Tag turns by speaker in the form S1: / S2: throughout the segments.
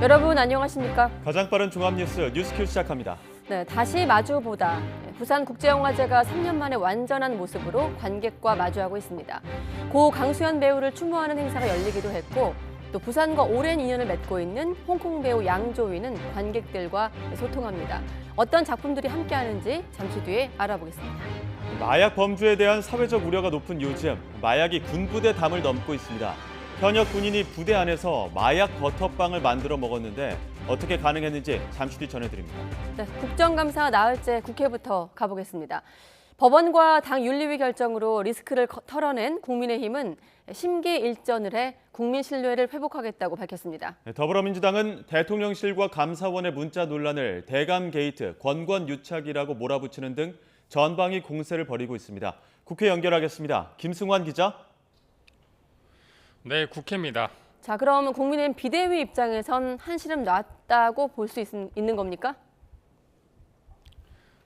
S1: 여러분 안녕하십니까?
S2: 가장 빠른 종합뉴스 뉴스큐 시작합니다.
S1: 네, 다시 마주보다. 부산국제영화제가 3년 만에 완전한 모습으로 관객과 마주하고 있습니다. 고 강수현 배우를 추모하는 행사가 열리기도 했고 또 부산과 오랜 인연을 맺고 있는 홍콩 배우 양조위는 관객들과 소통합니다. 어떤 작품들이 함께하는지 잠시 뒤에 알아보겠습니다.
S2: 마약 범주에 대한 사회적 우려가 높은 요즘 마약이 군부대 담을 넘고 있습니다. 현역 군인이 부대 안에서 마약 버터빵을 만들어 먹었는데 어떻게 가능했는지 잠시 뒤 전해드립니다.
S1: 네, 국정감사 나흘째 국회부터 가보겠습니다. 법원과 당 윤리위 결정으로 리스크를 털어낸 국민의힘은 심기일전을 해 국민 신뢰를 회복하겠다고 밝혔습니다.
S2: 더불어민주당은 대통령실과 감사원의 문자 논란을 대감 게이트, 권권유착이라고 몰아붙이는 등 전방위 공세를 벌이고 있습니다. 국회 연결하겠습니다. 김승환 기자.
S3: 네, 국회입니다.
S1: 자, 그럼 국민의힘 비대위 입장에선 한시름 놨다고 볼 수 있는 겁니까?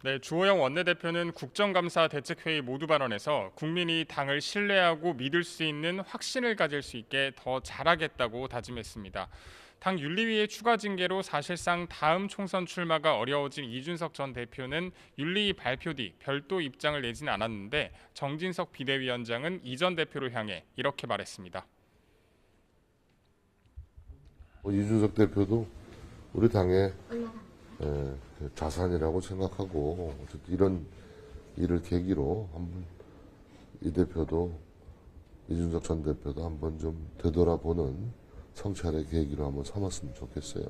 S3: 네, 주호영 원내대표는 국정감사 대책회의 모두 발언에서 국민이 당을 신뢰하고 믿을 수 있는 확신을 가질 수 있게 더 잘하겠다고 다짐했습니다. 당 윤리위의 추가 징계로 사실상 다음 총선 출마가 어려워진 이준석 전 대표는 윤리위 발표 뒤 별도 입장을 내지는 않았는데 정진석 비대위원장은 이 전 대표를 향해 이렇게 말했습니다.
S4: 이준석 대표도 우리 당의 자산이라고 생각하고 어쨌든 이런 일을 계기로 한번 이 대표도 이준석 전 대표도 한번 좀 되돌아보는 성찰의 계기로 한번 삼았으면 좋겠어요.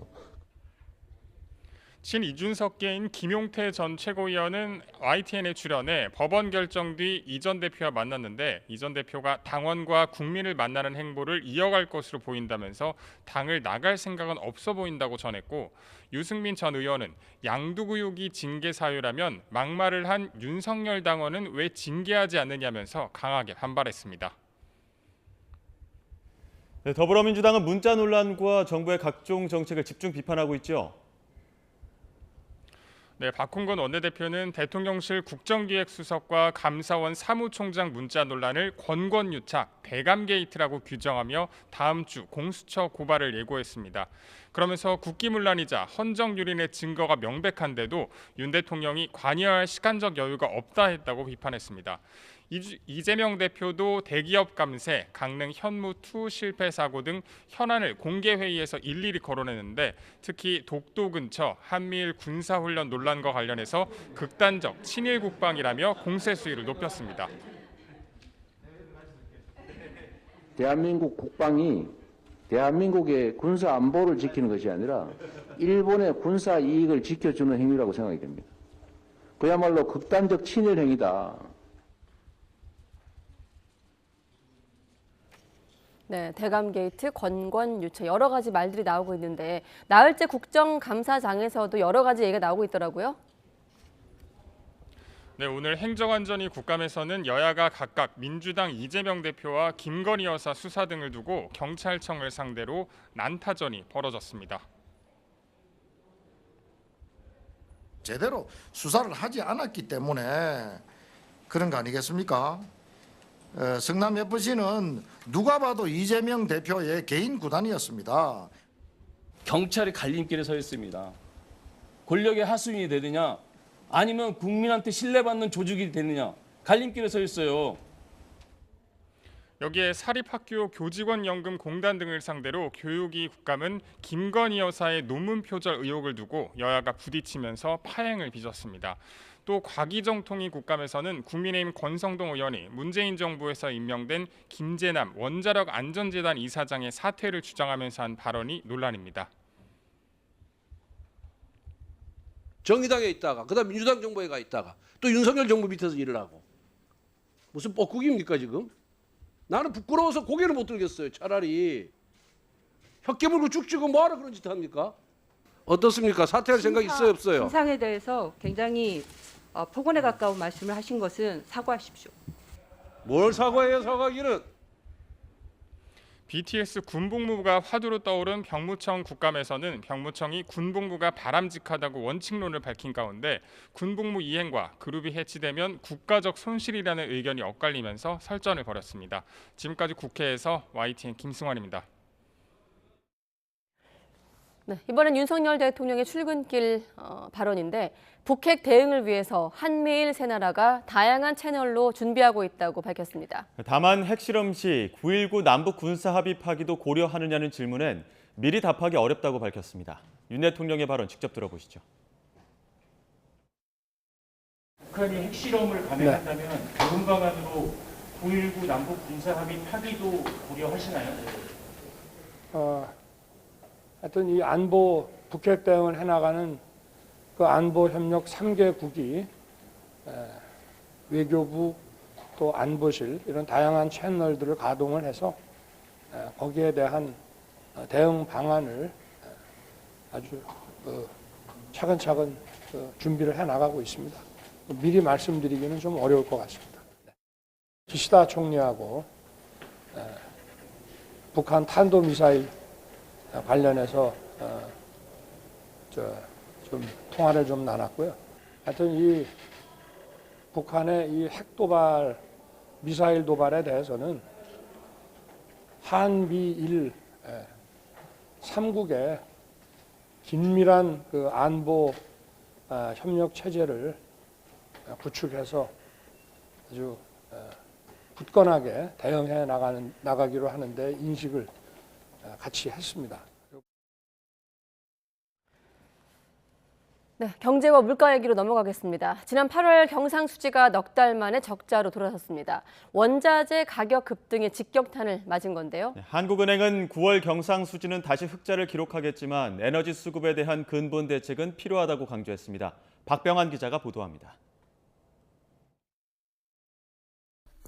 S3: 친 이준석계인 김용태 전 최고위원은 YTN에 출연해 법원 결정 뒤 이 전 대표와 만났는데 이 전 대표가 당원과 국민을 만나는 행보를 이어갈 것으로 보인다면서 당을 나갈 생각은 없어 보인다고 전했고 유승민 전 의원은 양두구육이 징계 사유라면 막말을 한 윤석열 당원은 왜 징계하지 않느냐면서 강하게 반발했습니다.
S2: 네, 더불어민주당은 문자 논란과 정부의 각종 정책을 집중 비판하고 있죠.
S3: 네, 박홍근 원내대표는 대통령실 국정기획수석과 감사원 사무총장 문자 논란을 권권유착, 대감 게이트라고 규정하며 다음 주 공수처 고발을 예고했습니다. 그러면서 국기문란이자 헌정유린의 증거가 명백한데도 윤 대통령이 관여할 시간적 여유가 없다 했다고 비판했습니다. 이재명 대표도 대기업 감세, 강릉 현무2 실패 사고 등 현안을 공개회의에서 일일이 거론했는데 특히 독도 근처 한미일 군사훈련 논란과 관련해서 극단적 친일 국방이라며 공세 수위를 높였습니다.
S5: 대한민국 국방이 대한민국의 군사 안보를 지키는 것이 아니라 일본의 군사 이익을 지켜주는 행위라고 생각이 됩니다. 그야말로 극단적 친일 행위다.
S1: 네, 대감 게이트, 권권 유착 여러 가지 말들이 나오고 있는데 나흘째 국정감사장에서도 여러 가지 얘기가 나오고 있더라고요.
S3: 네, 오늘 행정안전위 국감에서는 여야가 각각 민주당 이재명 대표와 김건희 여사 수사 등을 두고 경찰청을 상대로 난타전이 벌어졌습니다.
S6: 제대로 수사를 하지 않았기 때문에 그런 거 아니겠습니까? 성남 FC는 누가 봐도 이재명 대표의 개인 구단이었습니다.
S7: 경찰이 갈림길에 서 있습니다. 권력의 하수인이 되느냐 아니면 국민한테 신뢰받는 조직이 되느냐 갈림길에 서 있어요.
S3: 여기에 사립학교 교직원연금 공단 등을 상대로 교육위 국감은 김건희 여사의 논문 표절 의혹을 두고 여야가 부딪히면서 파행을 빚었습니다. 또 과기정통위 국감에서는 국민의힘 권성동 의원이 문재인 정부에서 임명된 김재남 원자력 안전재단 이사장의 사퇴를 주장하면서 한 발언이 논란입니다.
S8: 정의당에 있다가 그다음 민주당 정부에 가 있다가 또 윤석열 정부 밑에서 일을 하고 무슨 뻐꾸기입니까 지금? 나는 부끄러워서 고개를 못 들겠어요. 차라리 혀 깨물고 죽지고 뭐하러 그런 짓 합니까? 어떻습니까? 사퇴할 생각 있어요 없어요?
S9: 진상에 대해서 굉장히 폭언에 가까운 말씀을 하신 것은 사과하십시오.
S8: 뭘 사과해요 사과기는?
S3: BTS 군복무부가 화두로 떠오른 병무청 국감에서는 병무청이 군복무가 바람직하다고 원칙론을 밝힌 가운데 군복무 이행과 그룹이 해치되면 국가적 손실이라는 의견이 엇갈리면서 설전을 벌였습니다. 지금까지 국회에서 YTN 김승환입니다.
S1: 네, 이번엔 윤석열 대통령의 출근길 발언인데 북핵 대응을 위해서 한미일 세 나라가 다양한 채널로 준비하고 있다고 밝혔습니다.
S2: 다만 핵실험 시 9.19 남북 군사 합의 파기도 고려하느냐는 질문엔 미리 답하기 어렵다고 밝혔습니다. 윤 대통령의 발언 직접 들어보시죠.
S10: 북한이 핵실험을 감행한다면 좋은 방안으로 9.19 남북 군사 합의 파기도 고려하시나요?
S11: 하여튼 이 안보 북핵 대응을 해나가는 그 안보 협력 3개국이 외교부 또 안보실 이런 다양한 채널들을 가동을 해서 거기에 대한 대응 방안을 아주 차근차근 준비를 해나가고 있습니다. 미리 말씀드리기는 좀 어려울 것 같습니다. 기시다 총리하고 북한 탄도미사일 관련해서 좀 통화를 좀 나눴고요. 하여튼 이 북한의 이 핵도발, 미사일 도발에 대해서는 한미일 3국의 긴밀한 그 안보 협력 체제를 구축해서 아주 굳건하게 대응해 나가기로 하는데 인식을 같이 했습니다.
S1: 네, 경제와 물가 얘기로 넘어가겠습니다. 지난 8월 경상수지가 넉 달 만에 적자로 돌아섰습니다. 원자재 가격 급등에 직격탄을 맞은 건데요.
S2: 한국은행은 9월 경상수지는 다시 흑자를 기록하겠지만 에너지 수급에 대한 근본 대책은 필요하다고 강조했습니다. 박병환 기자가 보도합니다.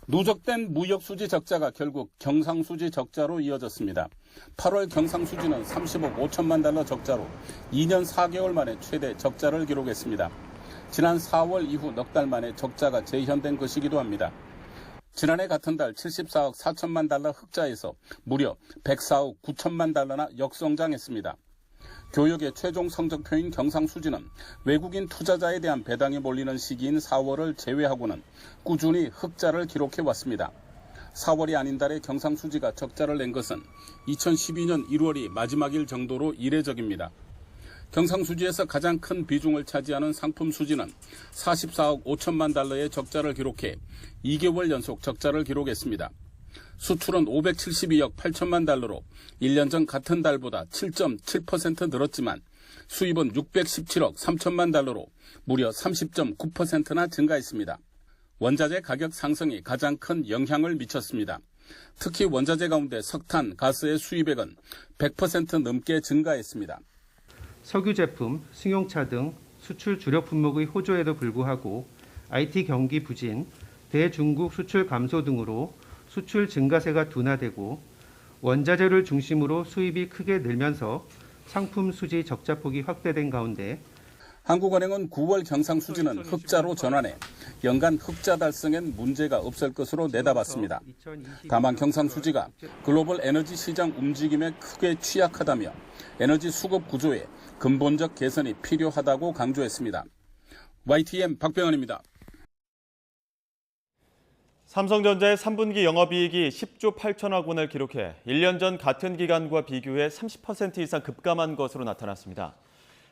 S12: 누적된 무역수지 적자가 결국 경상수지 적자로 이어졌습니다. 8월 경상수지는 30억 5천만 달러 적자로 2년 4개월 만에 최대 적자를 기록했습니다. 지난 4월 이후 넉 달 만에 적자가 재현된 것이기도 합니다. 지난해 같은 달 74억 4천만 달러 흑자에서 무려 104억 9천만 달러나 역성장했습니다. 교육의 최종 성적표인 경상수지는 외국인 투자자에 대한 배당이 몰리는 시기인 4월을 제외하고는 꾸준히 흑자를 기록해왔습니다. 4월이 아닌 달에 경상수지가 적자를 낸 것은 2012년 1월이 마지막일 정도로 이례적입니다. 경상수지에서 가장 큰 비중을 차지하는 상품수지는 44억 5천만 달러의 적자를 기록해 2개월 연속 적자를 기록했습니다. 수출은 572억 8천만 달러로 1년 전 같은 달보다 7.7% 늘었지만 수입은 617억 3천만 달러로 무려 30.9%나 증가했습니다. 원자재 가격 상승이 가장 큰 영향을 미쳤습니다. 특히 원자재 가운데 석탄, 가스의 수입액은 100% 넘게 증가했습니다.
S13: 석유 제품, 승용차 등 수출 주력 품목의 호조에도 불구하고 IT 경기 부진, 대중국 수출 감소 등으로 수출 증가세가 둔화되고 원자재를 중심으로 수입이 크게 늘면서 상품 수지 적자폭이 확대된 가운데
S12: 한국은행은 9월 경상수지는 흑자로 전환해 연간 흑자 달성엔 문제가 없을 것으로 내다봤습니다. 다만 경상수지가 글로벌 에너지 시장 움직임에 크게 취약하다며 에너지 수급 구조에 근본적 개선이 필요하다고 강조했습니다. YTN 박병헌입니다.
S2: 삼성전자의 3분기 영업이익이 10조 8천억 원을 기록해 1년 전 같은 기간과 비교해 30% 이상 급감한 것으로 나타났습니다.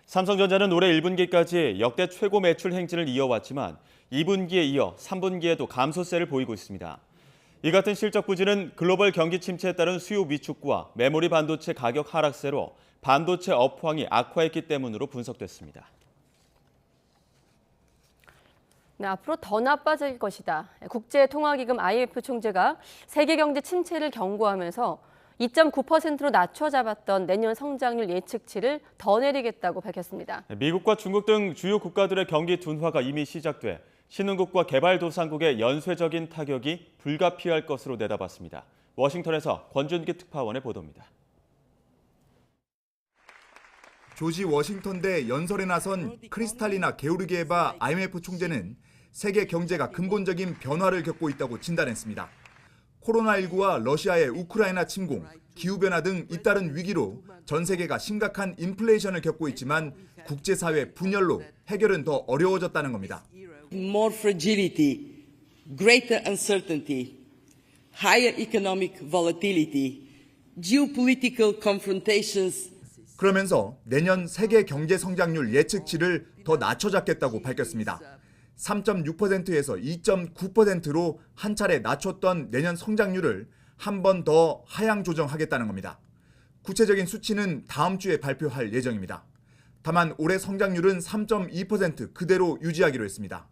S2: 삼성전자는 올해 1분기까지 역대 최고 매출 행진을 이어왔지만 2분기에 이어 3분기에도 감소세를 보이고 있습니다. 이 같은 실적 부진은 글로벌 경기 침체에 따른 수요 위축과 메모리 반도체 가격 하락세로 반도체 업황이 악화했기 때문으로 분석됐습니다.
S1: 네, 앞으로 더 나빠질 것이다. 국제통화기금 IMF 총재가 세계 경제 침체를 경고하면서 2.9%로 낮춰 잡았던 내년 성장률 예측치를 더 내리겠다고 밝혔습니다.
S2: 미국과 중국 등 주요 국가들의 경기 둔화가 이미 시작돼 신흥국과 개발도상국의 연쇄적인 타격이 불가피할 것으로 내다봤습니다. 워싱턴에서 권준기 특파원의 보도입니다.
S14: 조지 워싱턴대 연설에 나선 크리스탈리나 게오르기에바 IMF 총재는 세계 경제가 근본적인 변화를 겪고 있다고 진단했습니다. 코로나19와 러시아의 우크라이나 침공, 기후변화 등 잇따른 위기로 전 세계가 심각한 인플레이션을 겪고 있지만 국제사회 분열로 해결은 더 어려워졌다는 겁니다.
S15: More fragility, greater uncertainty, higher economic volatility, geopolitical confrontations
S14: 그러면서 내년 세계 경제 성장률 예측치를 더 낮춰 잡겠다고 밝혔습니다. 3.6%에서 2.9%로 한 차례 낮췄던 내년 성장률을 한 번 더 하향 조정하겠다는 겁니다. 구체적인 수치는 다음 주에 발표할 예정입니다. 다만 올해 성장률은 3.2% 그대로 유지하기로 했습니다.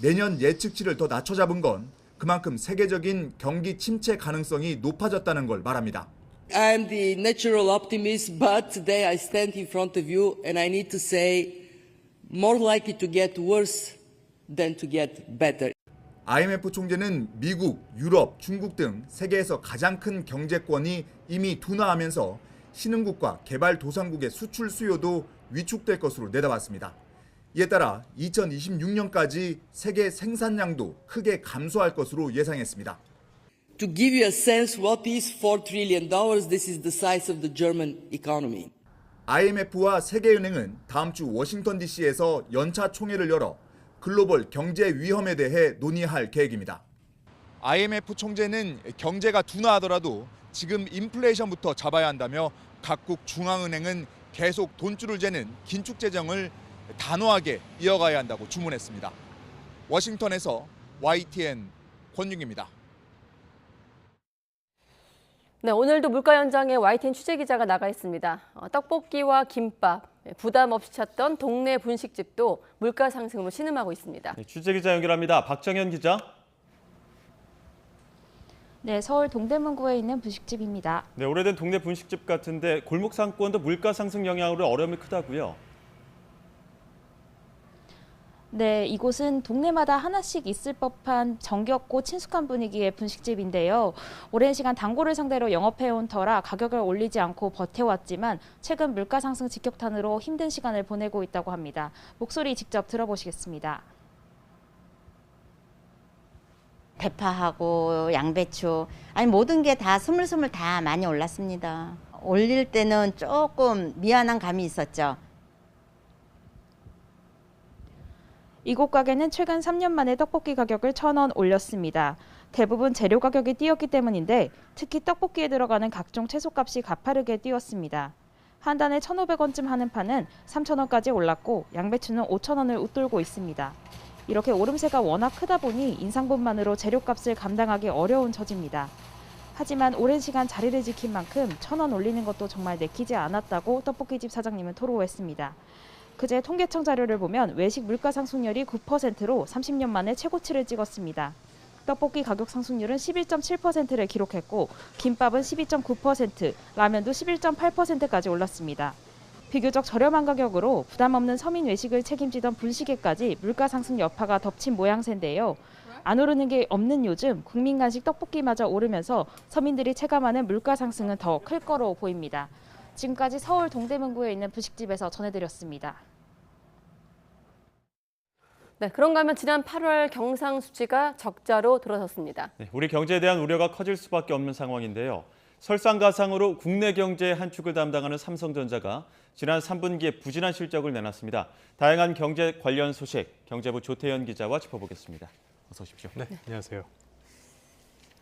S14: 내년 예측치를 더 낮춰 잡은 건 그만큼 세계적인 경기 침체 가능성이 높아졌다는 걸 말합니다.
S15: I am the natural optimist, but today I stand in front of you and I need to say more likely to get worse than to get better.
S14: IMF 총재는 미국, 유럽, 중국 등 세계에서 가장 큰 경제권이 이미 둔화하면서 신흥국과 개발도상국의 수출 수요도 위축될 것으로 내다봤습니다. 이에 따라 2026년까지 세계 생산량도 크게 감소할 것으로 예상했습니다.
S15: To give you a sense what is $4 trillion, this is the size of the German economy.
S14: IMF와 세계은행은 다음 주 워싱턴 DC에서 연차 총회를 열어 글로벌 경제 위험에 대해 논의할 계획입니다. IMF 총재는 경제가 둔화하더라도 지금 인플레이션부터 잡아야 한다며 각국 중앙은행은 계속 돈줄을 재는 긴축 재정을 단호하게 이어가야 한다고 주문했습니다. 워싱턴에서 YTN 권윤기입니다.
S1: 네, 오늘도 물가 현장에 YTN 취재기자가 나가 있습니다. 떡볶이와 김밥, 부담 없이 찾던 동네 분식집도 물가 상승으로 신음하고 있습니다.
S2: 네, 취재기자 연결합니다. 박정현 기자.
S16: 네, 서울 동대문구에 있는 분식집입니다.
S2: 네, 오래된 동네 분식집 같은데 골목 상권도 물가 상승 영향으로 어려움이 크다고요?
S16: 네, 이곳은 동네마다 하나씩 있을 법한 정겹고 친숙한 분위기의 분식집인데요. 오랜 시간 단골을 상대로 영업해온 터라 가격을 올리지 않고 버텨왔지만 최근 물가 상승 직격탄으로 힘든 시간을 보내고 있다고 합니다. 목소리 직접 들어보시겠습니다.
S17: 대파하고 양배추, 아니 모든 게 다 스물스물 다 많이 올랐습니다. 올릴 때는 조금 미안한 감이 있었죠.
S16: 이곳 가게는 최근 3년 만에 떡볶이 가격을 1,000원 올렸습니다. 대부분 재료 가격이 뛰었기 때문인데 특히 떡볶이에 들어가는 각종 채소값이 가파르게 뛰었습니다. 한 단에 1,500원쯤 하는 파는 3,000원까지 올랐고 양배추는 5,000원을 웃돌고 있습니다. 이렇게 오름세가 워낙 크다 보니 인상분만으로 재료값을 감당하기 어려운 처지입니다. 하지만 오랜 시간 자리를 지킨 만큼 1,000원 올리는 것도 정말 내키지 않았다고 떡볶이집 사장님은 토로했습니다. 그제 통계청 자료를 보면 외식 물가 상승률이 9%로 30년 만에 최고치를 찍었습니다. 떡볶이 가격 상승률은 11.7%를 기록했고 김밥은 12.9%, 라면도 11.8%까지 올랐습니다. 비교적 저렴한 가격으로 부담 없는 서민 외식을 책임지던 분식에까지 물가 상승 여파가 덮친 모양새인데요. 안 오르는 게 없는 요즘 국민 간식 떡볶이마저 오르면서 서민들이 체감하는 물가 상승은 더 클 거로 보입니다. 지금까지 서울 동대문구에 있는 분식집에서 전해드렸습니다.
S1: 네, 그런가 하면 지난 8월 경상 수지가 적자로 들어섰습니다.
S2: 네, 우리 경제에 대한 우려가 커질 수밖에 없는 상황인데요. 설상가상으로 국내 경제의 한 축을 담당하는 삼성전자가 지난 3분기에 부진한 실적을 내놨습니다. 다양한 경제 관련 소식, 경제부 조태현 기자와 짚어보겠습니다. 어서 오십시오.
S18: 네, 안녕하세요.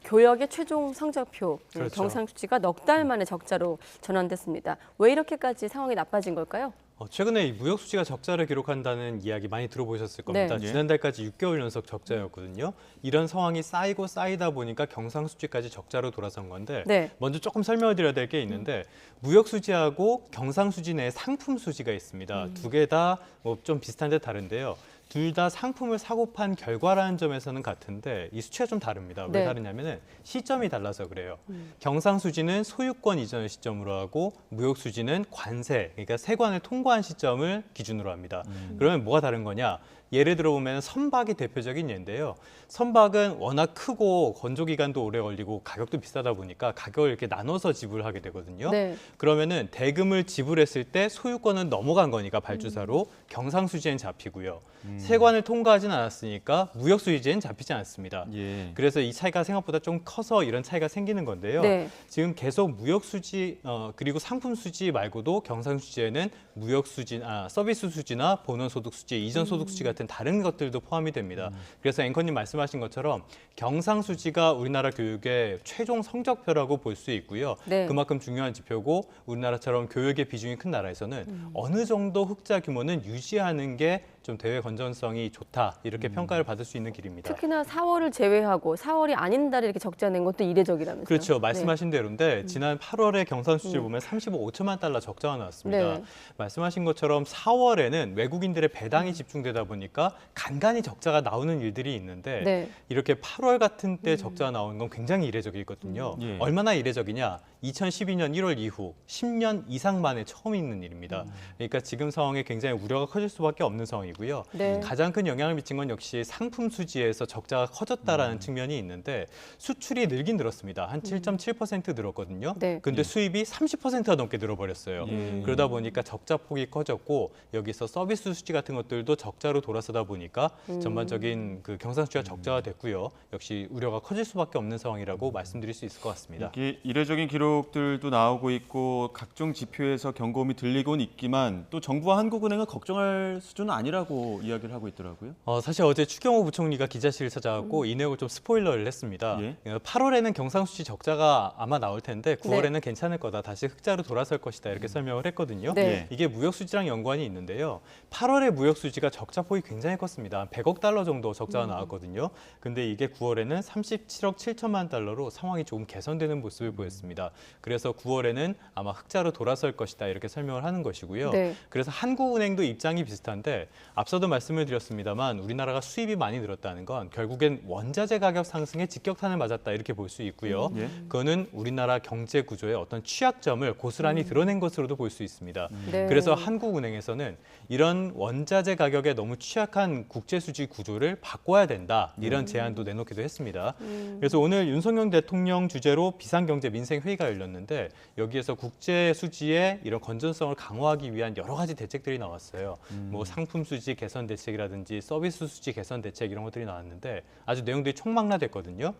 S1: 교역의 최종 성적표,
S18: 그렇죠.
S1: 경상 수지가 넉 달 만에 적자로 전환됐습니다. 왜 이렇게까지 상황이 나빠진 걸까요?
S18: 최근에 이 무역 수지가 적자를 기록한다는 이야기 많이 들어보셨을 겁니다.
S1: 네.
S18: 지난달까지 6개월 연속 적자였거든요. 이런 상황이 쌓이고 쌓이다 보니까 경상 수지까지 적자로 돌아선 건데
S1: 네.
S18: 먼저 조금 설명을 드려야 될 게 있는데 무역 수지하고 경상 수지 내에 상품 수지가 있습니다. 두 개 다 좀 비슷한데 다른데요. 둘 다 상품을 사고 판 결과라는 점에서는 같은데 이 수치가 좀 다릅니다. 왜
S1: 네.
S18: 다르냐면은 시점이 달라서 그래요. 경상수지는 소유권 이전을 시점으로 하고 무역수지는 관세, 그러니까 세관을 통과한 시점을 기준으로 합니다. 그러면 뭐가 다른 거냐? 예를 들어 보면 선박이 대표적인 예인데요. 선박은 워낙 크고 건조 기간도 오래 걸리고 가격도 비싸다 보니까 가격을 이렇게 나눠서 지불하게 되거든요.
S1: 네.
S18: 그러면은 대금을 지불했을 때 소유권은 넘어간 거니까 발주사로 경상수지엔 잡히고요. 세관을 통과하진 않았으니까 무역수지엔 잡히지 않습니다.
S2: 예.
S18: 그래서 이 차이가 생각보다 좀 커서 이런 차이가 생기는 건데요.
S1: 네.
S18: 지금 계속 무역수지 그리고 상품수지 말고도 경상수지에는 무역수지, 서비스수지나 본원소득수지, 이전소득수지가 같은 다른 것들도 포함이 됩니다. 그래서 앵커님 말씀하신 것처럼 경상수지가 우리나라 교육의 최종 성적표라고 볼 수 있고요.
S1: 네.
S18: 그만큼 중요한 지표고 우리나라처럼 교육의 비중이 큰 나라에서는 어느 정도 흑자 규모는 유지하는 게 좀 대외 건전성이 좋다 이렇게 평가를 받을 수 있는 길입니다.
S1: 특히나 4월을 제외하고 4월이 아닌 달에 이렇게 적자 낸 것도 이례적이라면서요.
S18: 그렇죠. 말씀하신 대로인데 지난 8월에 경상수지를 보면 35억 5천만 달러 적자가 나왔습니다.
S1: 네.
S18: 말씀하신 것처럼 4월에는 외국인들의 배당이 집중되다 보니까 간간히 적자가 나오는 일들이 있는데
S1: 네.
S18: 이렇게 8월 같은 때 적자가 나오는 건 굉장히 이례적이거든요.
S2: 예.
S18: 얼마나 이례적이냐? 2012년 1월 이후 10년 이상 만에 처음 있는 일입니다. 그러니까 지금 상황에 굉장히 우려가 커질 수밖에 없는 상황이고요.
S1: 네.
S18: 가장 큰 영향을 미친 건 역시 상품 수지에서 적자가 커졌다라는 측면이 있는데 수출이 늘긴 늘었습니다. 한 7.7% 늘었거든요.
S1: 네.
S18: 근데 수입이 30%가 넘게 늘어버렸어요. 그러다 보니까 적자 폭이 커졌고 여기서 서비스 수지 같은 것들도 적자로 돌아서다 보니까 전반적인 그 경상수지가 적자가 됐고요. 역시 우려가 커질 수밖에 없는 상황이라고 말씀드릴 수 있을 것 같습니다.
S2: 이게 이례적인 기록들도 나오고 있고 각종 지표에서 경고음이 들리곤 있지만 또 정부와 한국은행은 걱정할 수준은 아니라고 이야기를 하고 있더라고요.
S18: 사실 어제 추경호 부총리가 기자실을 찾아갔고 이 내용을 좀 스포일러를 했습니다.
S2: 예.
S18: 8월에는 경상수지 적자가 아마 나올 텐데 9월에는
S1: 네.
S18: 괜찮을 거다. 다시 흑자로 돌아설 것이다. 이렇게 설명을 했거든요.
S1: 네.
S18: 이게 무역수지랑 연관이 있는데요. 8월에 무역수지가 적자폭이 굉장히 컸습니다. 한 100억 달러 정도 적자가 나왔거든요. 근데 이게 9월에는 37억 7천만 달러로 상황이 조금 개선되는 모습을 보였습니다. 그래서 9월에는 아마 흑자로 돌아설 것이다. 이렇게 설명을 하는 것이고요.
S1: 네.
S18: 그래서 한국은행도 입장이 비슷한데 앞서도 말씀을 드렸습니다만 우리나라가 수입이 많이 늘었다는 건 결국엔 원자재 가격 상승에 직격탄을 맞았다 이렇게 볼 수 있고요.
S2: 예.
S18: 그거는 우리나라 경제 구조의 어떤 취약점을 고스란히 드러낸 것으로도 볼 수 있습니다.
S1: 네.
S18: 그래서 한국은행에서는 이런 원자재 가격에 너무 취약한 국제수지 구조를 바꿔야 된다 이런 제안도 내놓기도 했습니다. 그래서 오늘 윤석열 대통령 주재로 비상경제 민생회의가 열렸는데 여기에서 국제수지의 이런 건전성을 강화하기 위한 여러 가지 대책들이 나왔어요. 뭐 상품 수지 개선 대책이라든지 서비스 수지 개선 대책 이런 것들이 나왔는데 아주 내용들이 총망라됐거든요.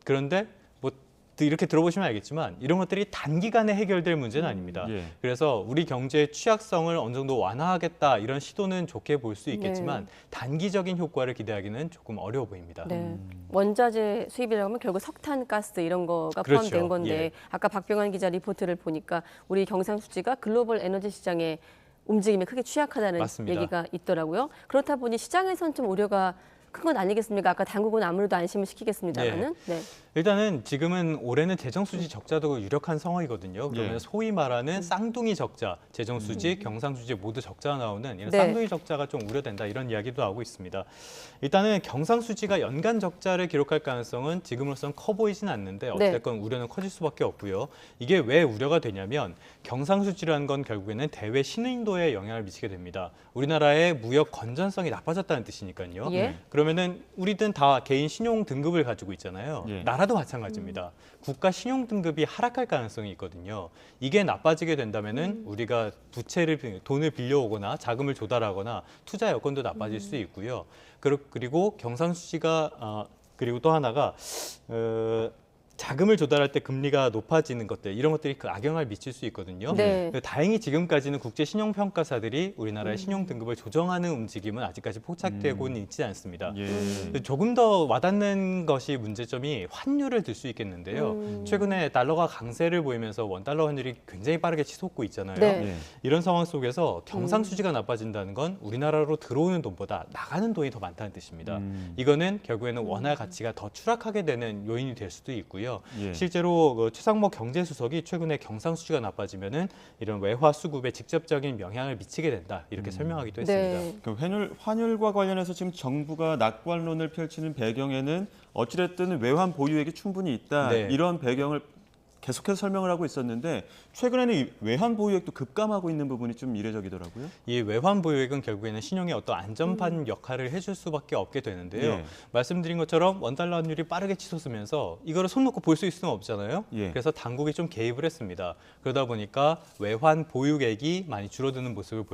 S18: 그런데 뭐 이렇게 들어보시면 알겠지만 이런 것들이 단기간에 해결될 문제는 아닙니다.
S2: 예.
S18: 그래서 우리 경제의 취약성을 어느 정도 완화하겠다 이런 시도는 좋게 볼 수 있겠지만
S1: 네.
S18: 단기적인 효과를 기대하기는 조금 어려워 보입니다.
S1: 네. 원자재 수입이라고 하면 결국 석탄, 가스 이런 거가
S18: 그렇죠.
S1: 포함된 건데
S18: 예.
S1: 아까 박병환 기자 리포트를 보니까 우리 경상수지가 글로벌 에너지 시장에 움직임에 크게 취약하다는
S18: 맞습니다.
S1: 얘기가 있더라고요. 그렇다 보니 시장에선 좀 우려가 큰 건 아니겠습니까? 아까 당국은 아무래도 안심을 시키겠습니다만은. 네.
S18: 일단은 지금은 올해는 재정수지 적자도 유력한 상황이거든요. 그러면
S2: 예.
S18: 소위 말하는 쌍둥이 적자, 재정수지, 경상수지 모두 적자가 나오는 이런
S1: 네.
S18: 쌍둥이 적자가 좀 우려된다 이런 이야기도 나오고 있습니다. 일단은 경상수지가 연간 적자를 기록할 가능성은 지금으로선 커 보이진 않는데 어쨌든 우려는 커질 수밖에 없고요. 이게 왜 우려가 되냐면 경상수지라는 건 결국에는 대외 신인도에 영향을 미치게 됩니다. 우리나라의 무역 건전성이 나빠졌다는 뜻이니까요.
S1: 예.
S18: 그러면은 우리든 다 개인 신용 등급을 가지고 있잖아요.
S2: 예.
S18: 나라도 마찬가지입니다. 국가 신용 등급이 하락할 가능성이 있거든요. 이게 나빠지게 된다면은 우리가 돈을 빌려오거나 자금을 조달하거나 투자 여건도 나빠질 수 있고요. 그리고 경상수지가 그리고 또 하나가 자금을 조달할 때 금리가 높아지는 것들 이런 것들이 그 악영향을 미칠 수 있거든요.
S1: 네.
S18: 다행히 지금까지는 국제 신용평가사들이 우리나라의 신용 등급을 조정하는 움직임은 아직까지 포착되고는 있지 않습니다.
S2: 예.
S18: 조금 더 와닿는 것이 문제점이 환율을 들 수 있겠는데요. 최근에 달러가 강세를 보이면서 원달러 환율이 굉장히 빠르게 치솟고 있잖아요.
S1: 네.
S2: 예.
S18: 이런 상황 속에서 경상수지가 나빠진다는 건 우리나라로 들어오는 돈보다 나가는 돈이 더 많다는 뜻입니다. 이거는 결국에는 원화 가치가 더 추락하게 되는 요인이 될 수도 있고요.
S2: 예.
S18: 실제로 최상목 경제수석이 최근에 경상수지가 나빠지면은 이런 외화 수급에 직접적인 영향을 미치게 된다 이렇게 설명하기도 했습니다.
S1: 네.
S2: 그럼 환율과 관련해서 지금 정부가 낙관론을 펼치는 배경에는 어찌됐든 외환 보유액이 충분히 있다
S18: 네.
S2: 이런 배경을 계속해서 설명을 하고 있었는데 최근에는 이 외환 보유액도 급감하고 있는 부분이 좀 이례적이더라고요.
S18: 이 외환 보유액은 결국에는 신용의 어떤 안전판 역할을 해줄 수밖에 없게 되는데요.
S2: 예.
S18: 말씀드린 것처럼 원달러 환율이 빠르게 치솟으면서 이거를 손 놓고 볼 수 있을 수는 없잖아요.
S2: 예.
S18: 그래서 당국이 좀 개입을 했습니다. 그러다 보니까 외환 보유액이 많이 줄어드는 모습을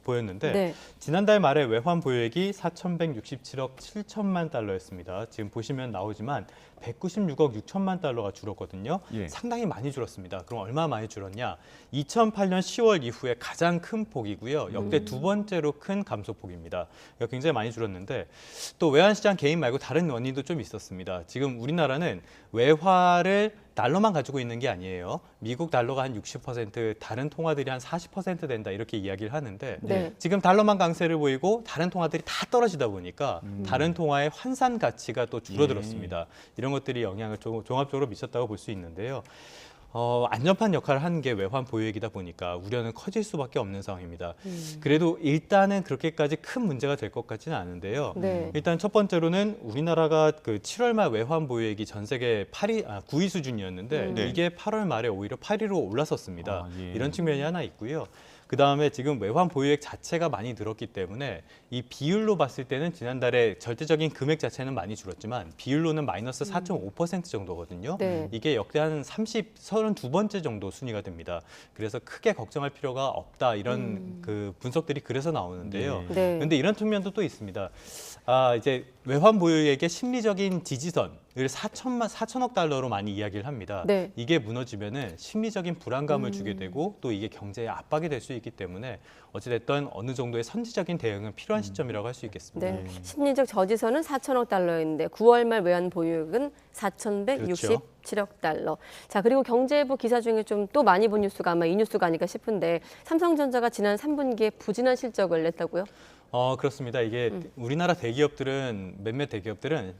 S18: 보였는데
S1: 네.
S18: 지난달 말에 외환 보유액이 4,167억 7천만 달러였습니다. 지금 보시면 나오지만 196억 6천만 달러가 줄었거든요.
S2: 예.
S18: 상당히 많이 줄었습니다. 그럼 얼마 많이 줄었냐? 2008년 10월 이후에 가장 큰 폭이고요. 역대 두 번째로 큰 감소폭입니다. 굉장히 많이 줄었는데 또 외환시장 개인 말고 다른 원인도 좀 있었습니다. 지금 우리나라는 외화를 달러만 가지고 있는 게 아니에요. 미국 달러가 한 60%, 다른 통화들이 한 40% 된다 이렇게 이야기를 하는데
S1: 네.
S18: 지금 달러만 강세를 보이고 다른 통화들이 다 떨어지다 보니까 다른 통화의 환산 가치가 또 줄어들었습니다. 이런 것들이 영향을 종합적으로 미쳤다고 볼 수 있는데요. 안전판 역할을 하는 게 외환 보유액이다 보니까 우려는 커질 수밖에 없는 상황입니다. 그래도 일단은 그렇게까지 큰 문제가 될 것 같지는 않은데요.
S1: 네.
S18: 일단 첫 번째로는 우리나라가 그 7월 말 외환 보유액이 전 세계 9위 수준이었는데
S2: 네.
S18: 이게 8월 말에 오히려 8위로 올랐었습니다.
S2: 예.
S18: 이런 측면이 하나 있고요. 그다음에 지금 외환 보유액 자체가 많이 늘었기 때문에 이 비율로 봤을 때는 지난달에 절대적인 금액 자체는 많이 줄었지만 비율로는 마이너스 4.5% 정도거든요.
S1: 네.
S18: 이게 역대 한 32번째 정도 순위가 됩니다. 그래서 크게 걱정할 필요가 없다 이런 그 분석들이 그래서 나오는데요.
S1: 네.
S18: 그런데 이런 측면도 또 있습니다. 이제 외환 보유액의 심리적인 지지선을 4천억 달러로 많이 이야기를 합니다.
S1: 네.
S18: 이게 무너지면은 심리적인 불안감을 주게 되고 또 이게 경제에 압박이 될 수 있기 때문에 어찌됐든 어느 정도의 선제적인 대응은 필요한 시점이라고 할 수 있겠습니다.
S1: 네. 심리적 저지선은 4천억 달러인데 9월 말 외환 보유액은 4,167억 달러. 자, 그리고 경제부 기사 중에 좀 또 많이 본 뉴스가 아마 이 뉴스가 아닐까 싶은데 삼성전자가 지난 3분기에 부진한 실적을 냈다고요?
S18: 그렇습니다. 이게 우리나라 대기업들은 몇몇 대기업들은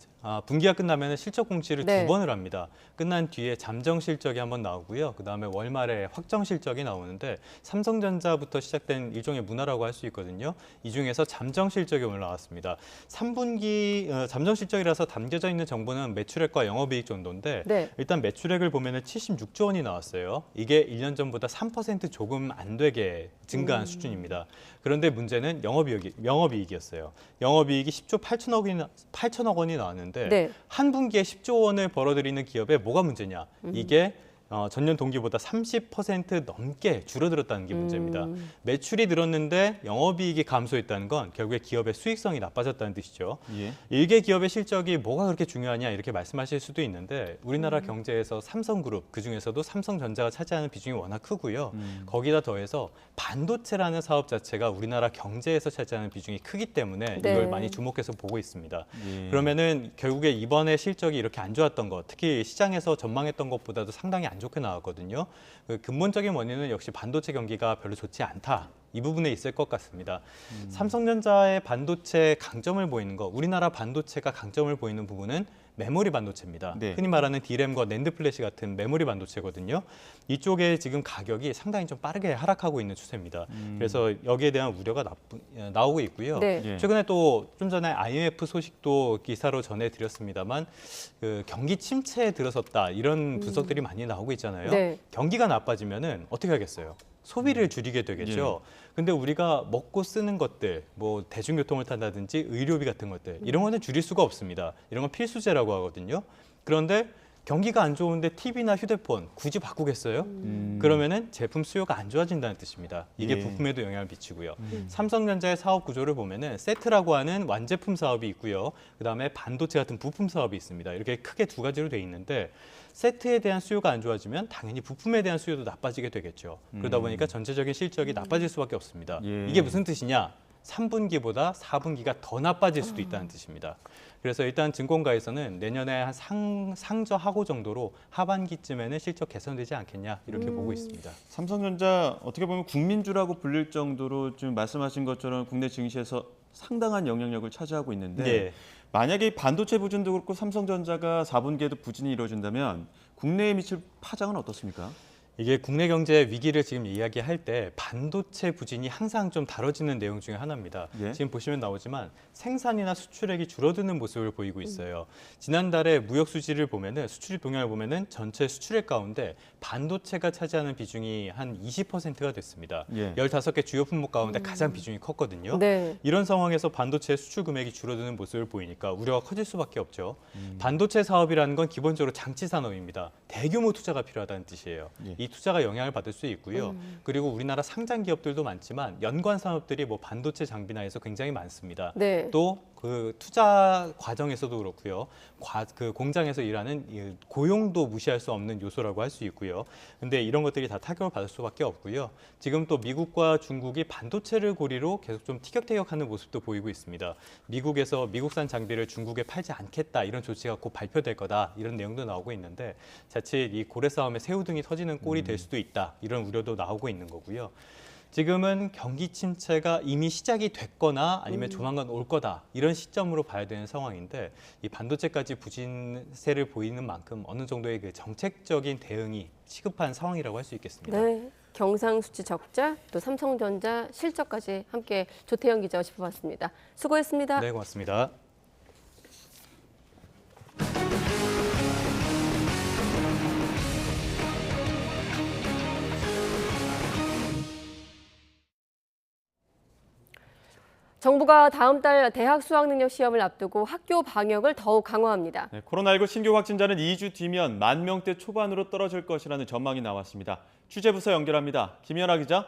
S18: 분기가 끝나면 실적 공시를
S1: 네.
S18: 2번을 합니다. 끝난 뒤에 잠정 실적이 한번 나오고요. 그다음에 월말에 확정 실적이 나오는데 삼성전자부터 시작된 일종의 문화라고 할 수 있거든요. 이 중에서 잠정 실적이 오늘 나왔습니다. 3분기 잠정 실적이라서 담겨져 있는 정보는 매출액과 영업이익 정도인데
S1: 네.
S18: 일단 매출액을 보면 76조 원이 나왔어요. 이게 1년 전보다 3% 조금 안 되게 증가한 수준입니다. 그런데 문제는 영업이익이었어요. 영업이익이 10조 8천억 원이 나왔는데
S1: 네.
S18: 한 분기에 10조 원을 벌어들이는 기업에 뭐가 문제냐? 이게 전년 동기보다 30% 넘게 줄어들었다는 게 문제입니다. 매출이 늘었는데 영업이익이 감소했다는 건 결국에 기업의 수익성이 나빠졌다는 뜻이죠.
S2: 예.
S18: 일개 기업의 실적이 뭐가 그렇게 중요하냐 이렇게 말씀하실 수도 있는데 우리나라 경제에서 삼성그룹 그중에서도 삼성전자가 차지하는 비중이 워낙 크고요. 거기다 더해서 반도체라는 사업 자체가 우리나라 경제에서 차지하는 비중이 크기 때문에
S1: 네.
S18: 이걸 많이 주목해서 보고 있습니다.
S2: 예.
S18: 그러면은 결국에 이번에 실적이 이렇게 안 좋았던 것, 특히 시장에서 전망했던 것보다도 상당히 안 좋게 나왔거든요. 그 근본적인 원인은 역시 반도체 경기가 별로 좋지 않다. 이 부분에 있을 것 같습니다. 삼성전자의 반도체 강점을 보이는 거, 우리나라 반도체가 강점을 보이는 부분은 메모리 반도체입니다.
S2: 네.
S18: 흔히 말하는 D램과 낸드 플래시 같은 메모리 반도체거든요. 이쪽에 지금 가격이 상당히 좀 빠르게 하락하고 있는 추세입니다. 그래서 여기에 대한 우려가 나오고 있고요.
S1: 네.
S2: 예.
S18: 최근에 또 좀 전에 IMF 소식도 기사로 전해드렸습니다.만 그 경기 침체에 들어섰다 이런 분석들이 많이 나오고 있잖아요.
S1: 네.
S18: 경기가 나빠지면은 어떻게 하겠어요? 소비를 줄이게 되겠죠. 근데 우리가 먹고 쓰는 것들, 뭐 대중교통을 탄다든지 의료비 같은 것들 이런 거는 줄일 수가 없습니다. 이런 건 필수제라고 하거든요. 그런데 경기가 안 좋은데 TV나 휴대폰 굳이 바꾸겠어요? 그러면은 제품 수요가 안 좋아진다는 뜻입니다. 이게
S2: 예.
S18: 부품에도 영향을 미치고요. 삼성전자의 사업 구조를 보면은 세트라고 하는 완제품 사업이 있고요. 그다음에 반도체 같은 부품 사업이 있습니다. 이렇게 크게 두 가지로 돼 있는데 세트에 대한 수요가 안 좋아지면 당연히 부품에 대한 수요도 나빠지게 되겠죠. 그러다 보니까 전체적인 실적이 나빠질 수밖에 없습니다.
S2: 예.
S18: 이게 무슨 뜻이냐? 3분기보다 4분기가 더 나빠질 수도 있다는 뜻입니다. 그래서 일단 증권가에서는 내년에 한 상저하고 정도로 하반기쯤에는 실적 개선되지 않겠냐 이렇게 보고 있습니다.
S2: 삼성전자 어떻게 보면 국민주라고 불릴 정도로 지금 말씀하신 것처럼 국내 증시에서 상당한 영향력을 차지하고 있는데
S18: 네.
S2: 만약에 이 반도체 부진도 그렇고 삼성전자가 4분기에도 부진이 이루어진다면 국내에 미칠 파장은 어떻습니까?
S18: 이게 국내 경제 위기를 지금 이야기할 때 반도체 부진이 항상 좀 다뤄지는 내용 중에 하나입니다.
S2: 예.
S18: 지금 보시면 나오지만 생산이나 수출액이 줄어드는 모습을 보이고 있어요. 지난달에 무역 수지를 보면은 수출 동향을 보면은 전체 수출액 가운데 반도체가 차지하는 비중이 한 20%가 됐습니다.
S2: 예.
S18: 15개 주요 품목 가운데 가장 비중이 컸거든요.
S1: 네.
S18: 이런 상황에서 반도체 수출 금액이 줄어드는 모습을 보이니까 우려가 커질 수밖에 없죠. 반도체 사업이라는 건 기본적으로 장치 산업입니다. 대규모 투자가 필요하다는 뜻이에요.
S2: 예.
S18: 이 투자가 영향을 받을 수 있고요. 그리고 우리나라 상장 기업들도 많지만 연관 산업들이 뭐 반도체 장비나 해서 굉장히 많습니다.
S1: 네.
S18: 또 그 투자 과정에서도 그렇고요. 그 공장에서 일하는 이 고용도 무시할 수 없는 요소라고 할 수 있고요. 근데 이런 것들이 다 타격을 받을 수밖에 없고요. 지금 또 미국과 중국이 반도체를 고리로 계속 좀 티격태격하는 모습도 보이고 있습니다. 미국에서 미국산 장비를 중국에 팔지 않겠다 이런 조치가 곧 발표될 거다 이런 내용도 나오고 있는데 자칫 이 고래 싸움에 새우등이 터지는 꼴이 될 수도 있다 이런 우려도 나오고 있는 거고요. 지금은 경기 침체가 이미 시작이 됐거나 아니면 조만간 올 거다 이런 시점으로 봐야 되는 상황인데 이 반도체까지 부진세를 보이는 만큼 어느 정도의 그 정책적인 대응이 시급한 상황이라고 할 수 있겠습니다.
S1: 네, 경상수지 적자, 또 삼성전자 실적까지 함께 조태영 기자와 짚어봤습니다. 수고했습니다.
S18: 네, 고맙습니다.
S1: 정부가 다음 달 대학 수학능력 시험을 앞두고 학교 방역을 더욱 강화합니다.
S2: 네, 코로나19 신규 확진자는 2주 뒤면 10,000명대 초반으로 떨어질 것이라는 전망이 나왔습니다. 취재부서 연결합니다. 김연아 기자.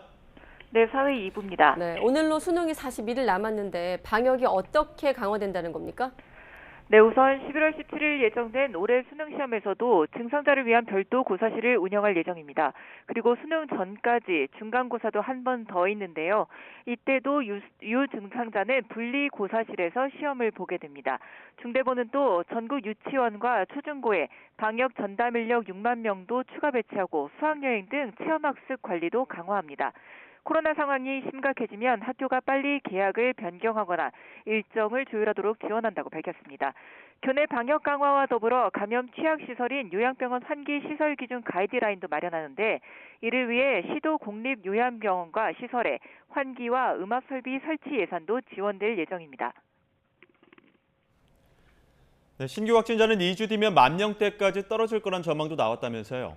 S19: 네, 사회 2부입니다.
S1: 네, 오늘로 수능이 41일 남았는데 방역이 어떻게 강화된다는 겁니까?
S19: 네, 우선 11월 17일 예정된 올해 수능 시험에서도 증상자를 위한 별도 고사실을 운영할 예정입니다. 그리고 수능 전까지 중간고사도 한 번 더 있는데요. 이때도 유증상자는 분리 고사실에서 시험을 보게 됩니다. 중대본은 또 전국 유치원과 초중고에 방역 전담 인력 6만 명도 추가 배치하고 수학여행 등 체험학습 관리도 강화합니다. 코로나 상황이 심각해지면 학교가 빨리 계약을 변경하거나 일정을 조율하도록 지원한다고 밝혔습니다. 교내 방역 강화와 더불어 감염 취약시설인 요양병원 환기 시설 기준 가이드라인도 마련하는데 이를 위해 시도 공립 요양병원과 시설에 환기와 음압 설비 설치 예산도 지원될 예정입니다.
S2: 네, 신규 확진자는 2주 뒤면 10,000명대까지 떨어질 거란 전망도 나왔다면서요.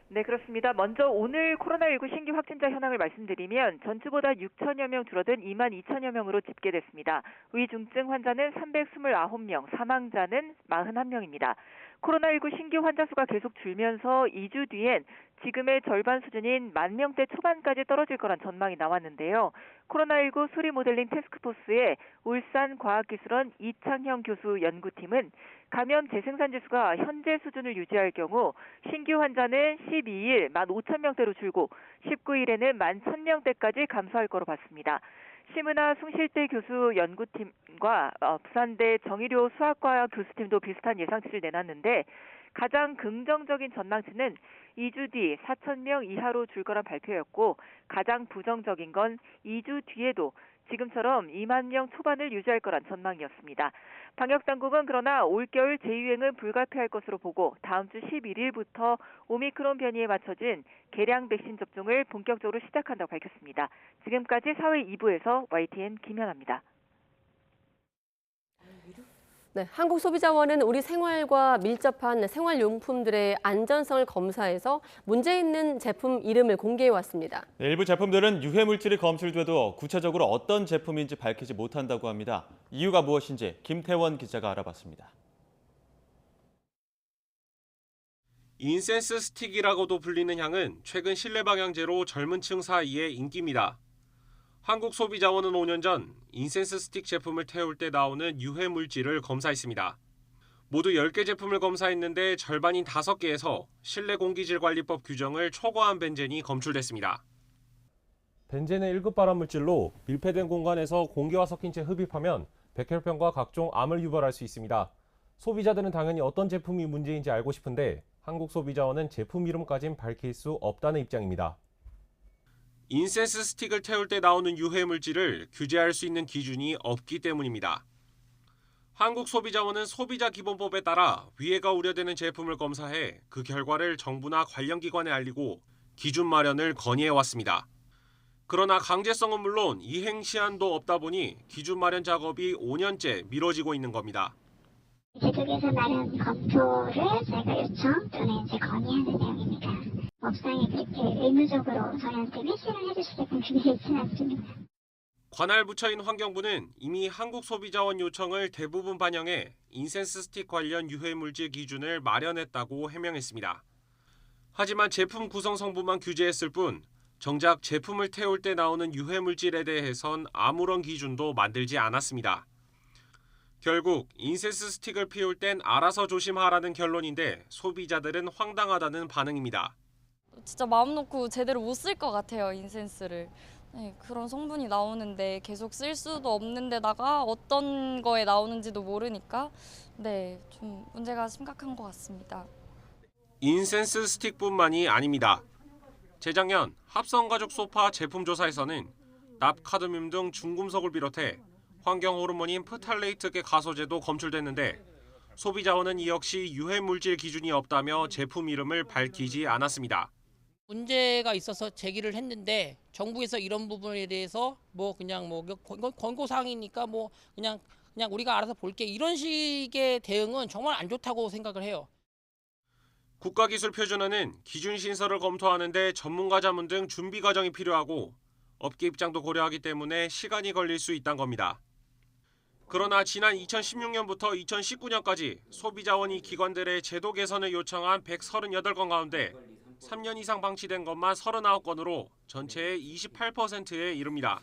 S19: 네, 그렇습니다. 먼저 오늘 코로나19 신규 확진자 현황을 말씀드리면 전주보다 6천여 명 줄어든 22,000여 명으로 집계됐습니다. 위중증 환자는 329명, 사망자는 41명입니다. 코로나19 신규 환자 수가 계속 줄면서 2주 뒤엔 지금의 절반 수준인 10,000명대 초반까지 떨어질 거란 전망이 나왔는데요. 코로나19 수리 모델링 태스크포스의 울산과학기술원 이창형 교수 연구팀은 감염 재생산 지수가 현재 수준을 유지할 경우 신규 환자는 12일 15,000명대로 줄고 19일에는 11,000명대까지 감소할 거로 봤습니다. 심은하 숭실대 교수 연구팀과 부산대 정의료 수학과학 교수팀도 비슷한 예상치를 내놨는데 가장 긍정적인 전망치는 2주 뒤 4,000명 이하로 줄 거란 발표였고 가장 부정적인 건 2주 뒤에도 지금처럼 2만 명 초반을 유지할 거란 전망이었습니다. 방역당국은 그러나 올겨울 재유행은 불가피할 것으로 보고 다음 주 11일부터 오미크론 변이에 맞춰진 개량 백신 접종을 본격적으로 시작한다고 밝혔습니다. 지금까지 사회 2부에서 YTN 김연아입니다.
S1: 네, 한국소비자원은 우리 생활과 밀접한 생활용품들의 안전성을 검사해서 문제 있는 제품 이름을 공개해 왔습니다.
S2: 네, 일부 제품들은 유해물질이 검출돼도 구체적으로 어떤 제품인지 밝히지 못한다고 합니다. 이유가 무엇인지 김태원 기자가 알아봤습니다.
S20: 인센스 스틱이라고도 불리는 향은 최근 실내 방향제로 젊은 층 사이에 인기입니다. 한국소비자원은 5년 전 인센스 스틱 제품을 태울 때 나오는 유해 물질을 검사했습니다. 모두 10개 제품을 검사했는데 절반인 5개에서 실내공기질관리법 규정을 초과한 벤젠이 검출됐습니다.
S21: 벤젠은 1급 발암물질로 밀폐된 공간에서 공기와 섞인 채 흡입하면 백혈병과 각종 암을 유발할 수 있습니다. 소비자들은 당연히 어떤 제품이 문제인지 알고 싶은데 한국소비자원은 제품 이름까진 밝힐 수 없다는 입장입니다.
S20: 인센스 스틱을 태울 때 나오는 유해 물질을 규제할 수 있는 기준이 없기 때문입니다. 한국소비자원은 소비자기본법에 따라 위해가 우려되는 제품을 검사해 그 결과를 정부나 관련 기관에 알리고 기준 마련을 건의해왔습니다. 그러나 강제성은 물론 이행 시한도 없다 보니 기준 마련 작업이 5년째 미뤄지고 있는 겁니다.
S22: 제도개선 마련 검토를 저희가 요청 또는 건의하는 내용입니다. 업상에 그렇게 의무적으로 저희한테 회시를 해주시게끔 되어 있지는 않습니다.
S20: 관할 부처인 환경부는 이미 한국소비자원 요청을 대부분 반영해 인센스 스틱 관련 유해물질 기준을 마련했다고 해명했습니다. 하지만 제품 구성 성분만 규제했을 뿐 정작 제품을 태울 때 나오는 유해물질에 대해선 아무런 기준도 만들지 않았습니다. 결국 인센스 스틱을 피울 땐 알아서 조심하라는 결론인데 소비자들은 황당하다는 반응입니다.
S4: 진짜 마음 놓고 제대로 못 쓸 것 같아요, 인센스를. 네, 그런 성분이 나오는데 계속 쓸 수도 없는 데다가 어떤 거에 나오는지도 모르니까 네, 좀 문제가 심각한 것 같습니다.
S20: 인센스 스틱뿐만이 아닙니다. 재작년 합성가죽 소파 제품 조사에서는 납카드뮴 등 중금속을 비롯해 환경 호르몬인 프탈레이트계 가소제도 검출됐는데 소비자원은 이 역시 유해 물질 기준이 없다며 제품 이름을 밝히지 않았습니다.
S5: 문제가 있어서 제기를 했는데 정부에서 이런 부분에 대해서 그냥 권고 사항이니까 그냥 우리가 알아서 볼게 이런 식의 대응은 정말 안 좋다고 생각을 해요.
S20: 국가기술표준원은 기준 신설을 검토하는데 전문가 자문 등 준비 과정이 필요하고 업계 입장도 고려하기 때문에 시간이 걸릴 수 있다는 겁니다. 그러나 지난 2016년부터 2019년까지 소비자원이 기관들의 제도 개선을 요청한 138건 가운데 3년 이상 방치된 것만 39건으로 전체의 28%에 이릅니다.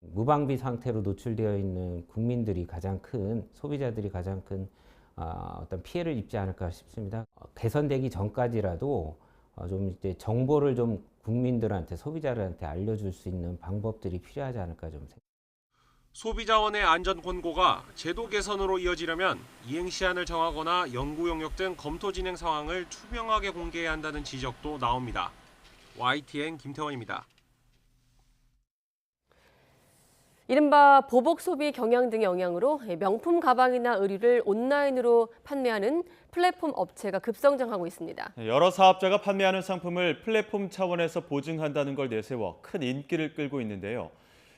S23: 무방비 상태로 노출되어 있는 국민들이 가장 큰 소비자들이 가장 큰 어떤 피해를 입지 않을까 싶습니다. 개선되기 전까지라도 좀 이제 정보를 좀 국민들한테 소비자들한테 알려줄 수 있는 방법들이 필요하지 않을까 좀 생각합니다.
S20: 소비자원의 안전 권고가 제도 개선으로 이어지려면 이행 시한을 정하거나 연구 용역 등 검토 진행 상황을 투명하게 공개해야 한다는 지적도 나옵니다. YTN 김태원입니다.
S1: 이른바 보복 소비 경향 등의 영향으로 명품 가방이나 의류를 온라인으로 판매하는 플랫폼 업체가 급성장하고 있습니다.
S2: 여러 사업자가 판매하는 상품을 플랫폼 차원에서 보증한다는 걸 내세워 큰 인기를 끌고 있는데요.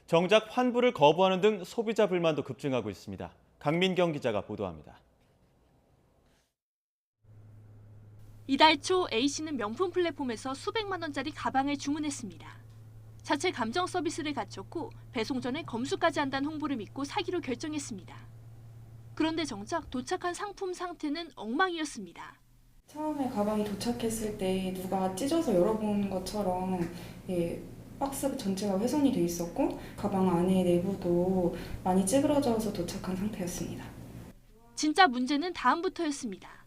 S2: 정작 환불을 거부하는 등 소비자 불만도 급증하고 있습니다. 강민경 기자가 보도합니다.
S24: 이달 초 A씨는 명품 플랫폼에서 수백만 원짜리 가방을 주문했습니다. 자체 감정 서비스를 갖췄고 배송 전에 검수까지 한다는 홍보를 믿고 사기로 결정했습니다. 그런데 정작 도착한 상품 상태는 엉망이었습니다.
S25: 처음에 가방이 도착했을 때 누가 찢어서 열어본 것처럼 박스 전체가 훼손이 돼 있었고 가방 안에 내부도 많이 찌그러져서 도착한 상태였습니다.
S24: 진짜 문제는 다음부터였습니다.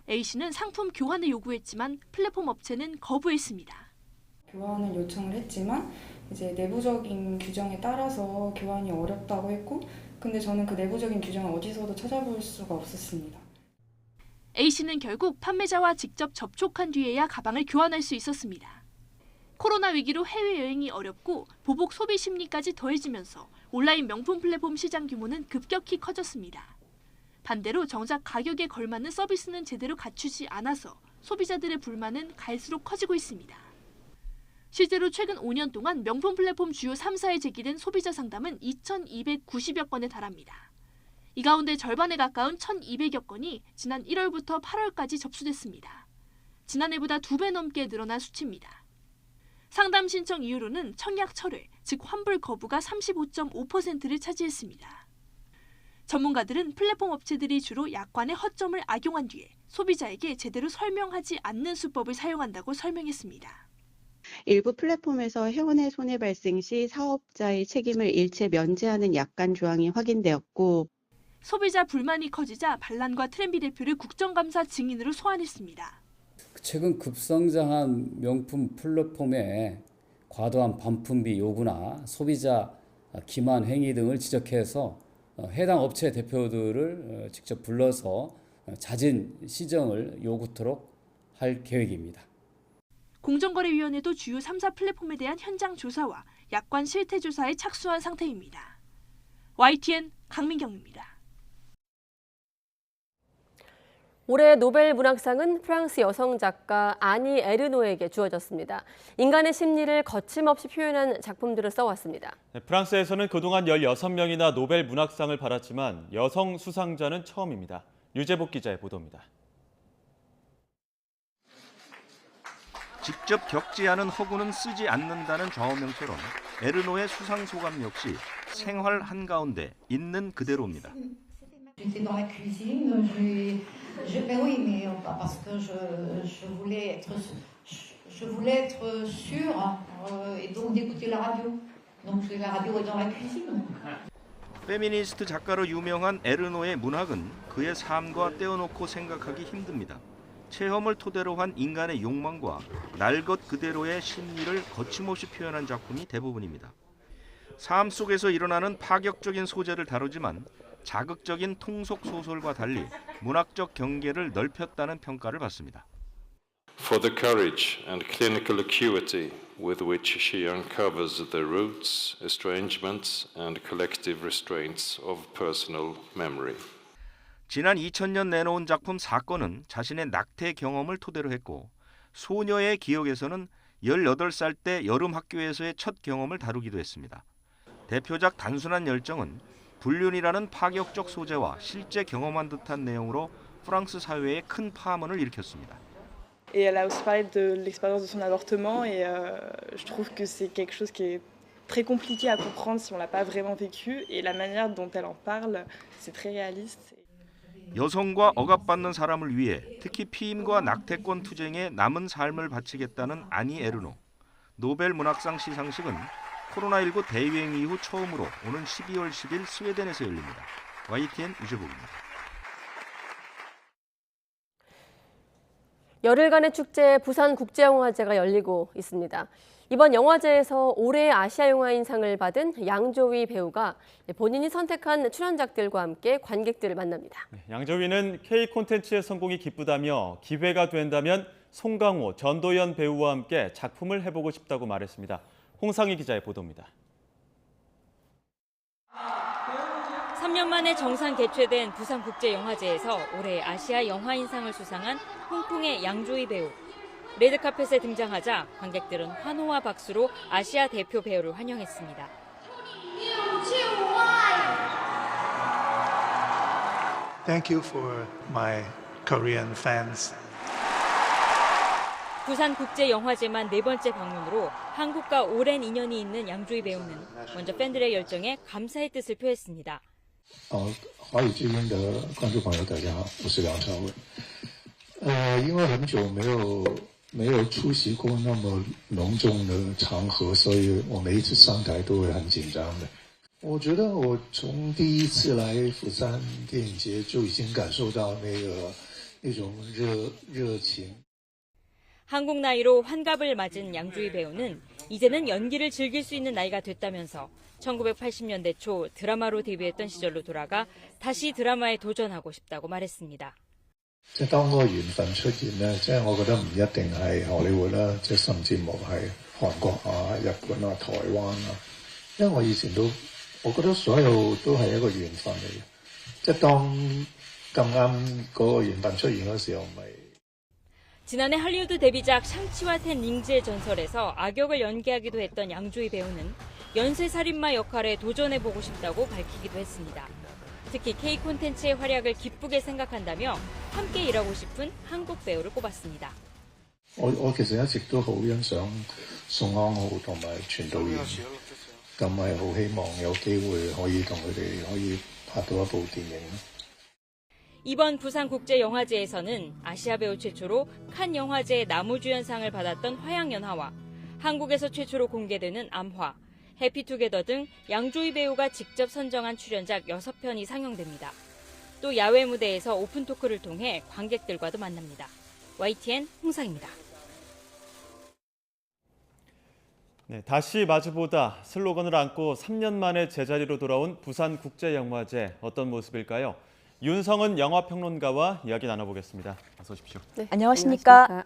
S24: A씨는 상품 교환을 요구했지만 플랫폼 업체는 거부했습니다.
S25: 교환을 요청을 했지만 이제 내부적인 규정에 따라서 교환이 어렵다고 했고 근데 저는 그 내부적인 규정을 어디서도 찾아볼 수가 없었습니다.
S24: A씨는 결국 판매자와 직접 접촉한 뒤에야 가방을 교환할 수 있었습니다. 코로나 위기로 해외여행이 어렵고 보복 소비 심리까지 더해지면서 온라인 명품 플랫폼 시장 규모는 급격히 커졌습니다. 반대로 정작 가격에 걸맞는 서비스는 제대로 갖추지 않아서 소비자들의 불만은 갈수록 커지고 있습니다. 실제로 최근 5년 동안 명품 플랫폼 주요 3사에 제기된 소비자 상담은 2,290여 건에 달합니다. 이 가운데 절반에 가까운 1,200여 건이 지난 1월부터 8월까지 접수됐습니다. 지난해보다 2배 넘게 늘어난 수치입니다. 상담 신청 이유로는 청약 철회, 즉 환불 거부가 35.5%를 차지했습니다. 전문가들은 플랫폼 업체들이 주로 약관의 허점을 악용한 뒤에 소비자에게 제대로 설명하지 않는 수법을 사용한다고 설명했습니다.
S26: 일부 플랫폼에서 회원의 손해 발생 시 사업자의 책임을 일체 면제하는 약관 조항이 확인되었고
S24: 소비자 불만이 커지자 반란과 트렌비 대표를 국정감사 증인으로 소환했습니다.
S27: 최근 급성장한 명품 플랫폼의 과도한 반품비 요구나 소비자 기만 행위 등을 지적해서 해당 업체 대표들을 직접 불러서 잦은 시정을 요구토록 할 계획입니다.
S24: 공정거래위원회도 주요 3사 플랫폼에 대한 현장 조사와 약관 실태 조사에 착수한 상태입니다. YTN 강민경입니다.
S1: 올해 노벨 문학상은 프랑스 여성 작가 아니 에르노에게 주어졌습니다. 인간의 심리를 거침없이 표현한 작품들을 써왔습니다.
S2: 프랑스에서는 그동안 16명이나 노벨 문학상을 받았지만 여성 수상자는 처음입니다. 유재복 기자의 보도입니다.
S28: 직접 겪지 않은 허구는 쓰지 않는다는 좌우명처럼 에르노의 수상 소감 역시 생활 한가운데 있는 그대로입니다.
S29: J'étais dans la cuisine, oui, mais parce que je voulais être sûre et donc d'écouter la radio. Donc la radio est dans la cuisine.
S28: 페미니스트 작가로 유명한 에르노의 문학은 그의 삶과 떼어놓고 생각하기 힘듭니다. 체험을 토대로 한 인간의 욕망과 날 것 그대로의 심리를 거침없이 표현한 작품이 대부분입니다. 삶 속에서 일어나는 파격적인 소재를 다루지만 자극적인 통속 소설과 달리 문학적 경계를 넓혔다는 평가를 받습니다.
S3: For the courage and clinical acuity with which she uncovers the roots, estrangements and collective restraints of personal memory.
S28: 지난 2000년 내놓은 작품 사건은 자신의 낙태 경험을 토대로 했고 소녀의 기억에서는 18살 때 여름 학교에서의 첫 경험을 다루기도 했습니다. 대표작 단순한 열정은 불륜이라는 파격적 소재와 실제 경험한 듯한 내용으로 프랑스 사회에 큰 파문을 일으켰습니다.
S6: Et elle a aussi parlé de l'expérience de son avortement et je trouve que c'est quelque chose qui est très compliqué à comprendre si on l'a pas vraiment vécu et la manière dont elle en parle, c'est très réaliste.
S28: 여성과 억압받는 사람을 위해 특히 피임과 낙태권 투쟁에 남은 삶을 바치겠다는 아니 에르노. 노벨 문학상 시상식은 코로나19 대유행 이후 처음으로 오는 12월 10일 스웨덴에서 열립니다. YTN 유재복입니다.
S1: 열흘간의 축제 부산국제영화제가 열리고 있습니다. 이번 영화제에서 올해의 아시아 영화인상을 받은 양조위 배우가 본인이 선택한 출연작들과 함께 관객들을 만납니다.
S2: 양조위는 K 콘텐츠의 성공이 기쁘다며 기회가 된다면 송강호, 전도연 배우와 함께 작품을 해보고 싶다고 말했습니다. 홍상희 기자의 보도입니다.
S7: 3년 만에 정상 개최된 부산국제영화제에서 올해 아시아 영화인상을 수상한 홍콩의 양조위 배우. 레드카펫에 등장하자 관객들은 환호와 박수로 아시아 대표 배우를 환영했습니다.
S8: Thank you for my Korean fans.
S7: 부산국제영화제만 4번째 방문으로 한국과 오랜 인연이 있는 양조위 배우는 먼저 팬들의 열정에 감사의 뜻을 표했습니다.
S8: 华语之音的观众朋友，大家好，我是梁朝伟。因为很久没有出席过那么隆重的场合，所以我每一次上台都会很紧张的。我觉得我从第一次来釜山电影节就已经感受到那种热情。
S7: 한국 나이로 환갑을 맞은 양조위 배우는 이제는 연기를 즐길 수 있는 나이가 됐다면서 1980년대 초 드라마로 데뷔했던 시절로 돌아가 다시 드라마에 도전하고 싶다고 말했습니다.
S8: 即係當嗰個緣分出現咧，即係我覺得唔一定係荷里活啦，即係甚至冇係韓國啊、日本啊、台灣啊，因為我以前我覺得所有都係一個緣分嚟嘅，即係當咁啱嗰個緣分出現嗰時候，咪。
S7: 지난해 할리우드 데뷔작 샹치와 텐 링즈의 전설에서 악역을 연기하기도 했던 양조위 배우는 연쇄살인마 역할에 도전해보고 싶다고 밝히기도 했습니다. 특히 K 콘텐츠의 활약을 기쁘게 생각한다며 함께 일하고 싶은 한국 배우를 꼽았습니다.
S8: 我其實一直都好欣賞宋康昊同埋全導演，咁係好希望有機會可以同佢哋可以拍到一部電影。
S7: 이번 부산국제영화제에서는 아시아 배우 최초로 칸 영화제 나무주연상을 받았던 화양연화와 한국에서 최초로 공개되는 암화, 해피투게더 등 양조위 배우가 직접 선정한 출연작 6편이 상영됩니다. 또 야외 무대에서 오픈토크를 통해 관객들과도 만납니다. YTN 홍상입니다.
S2: 네, 다시 마주보다 슬로건을 안고 3년 만에 제자리로 돌아온 부산국제영화제 어떤 모습일까요? 윤성은 영화평론가와 이야기 나눠보겠습니다. 어서 오십시오.
S1: 네,
S9: 안녕하십니까?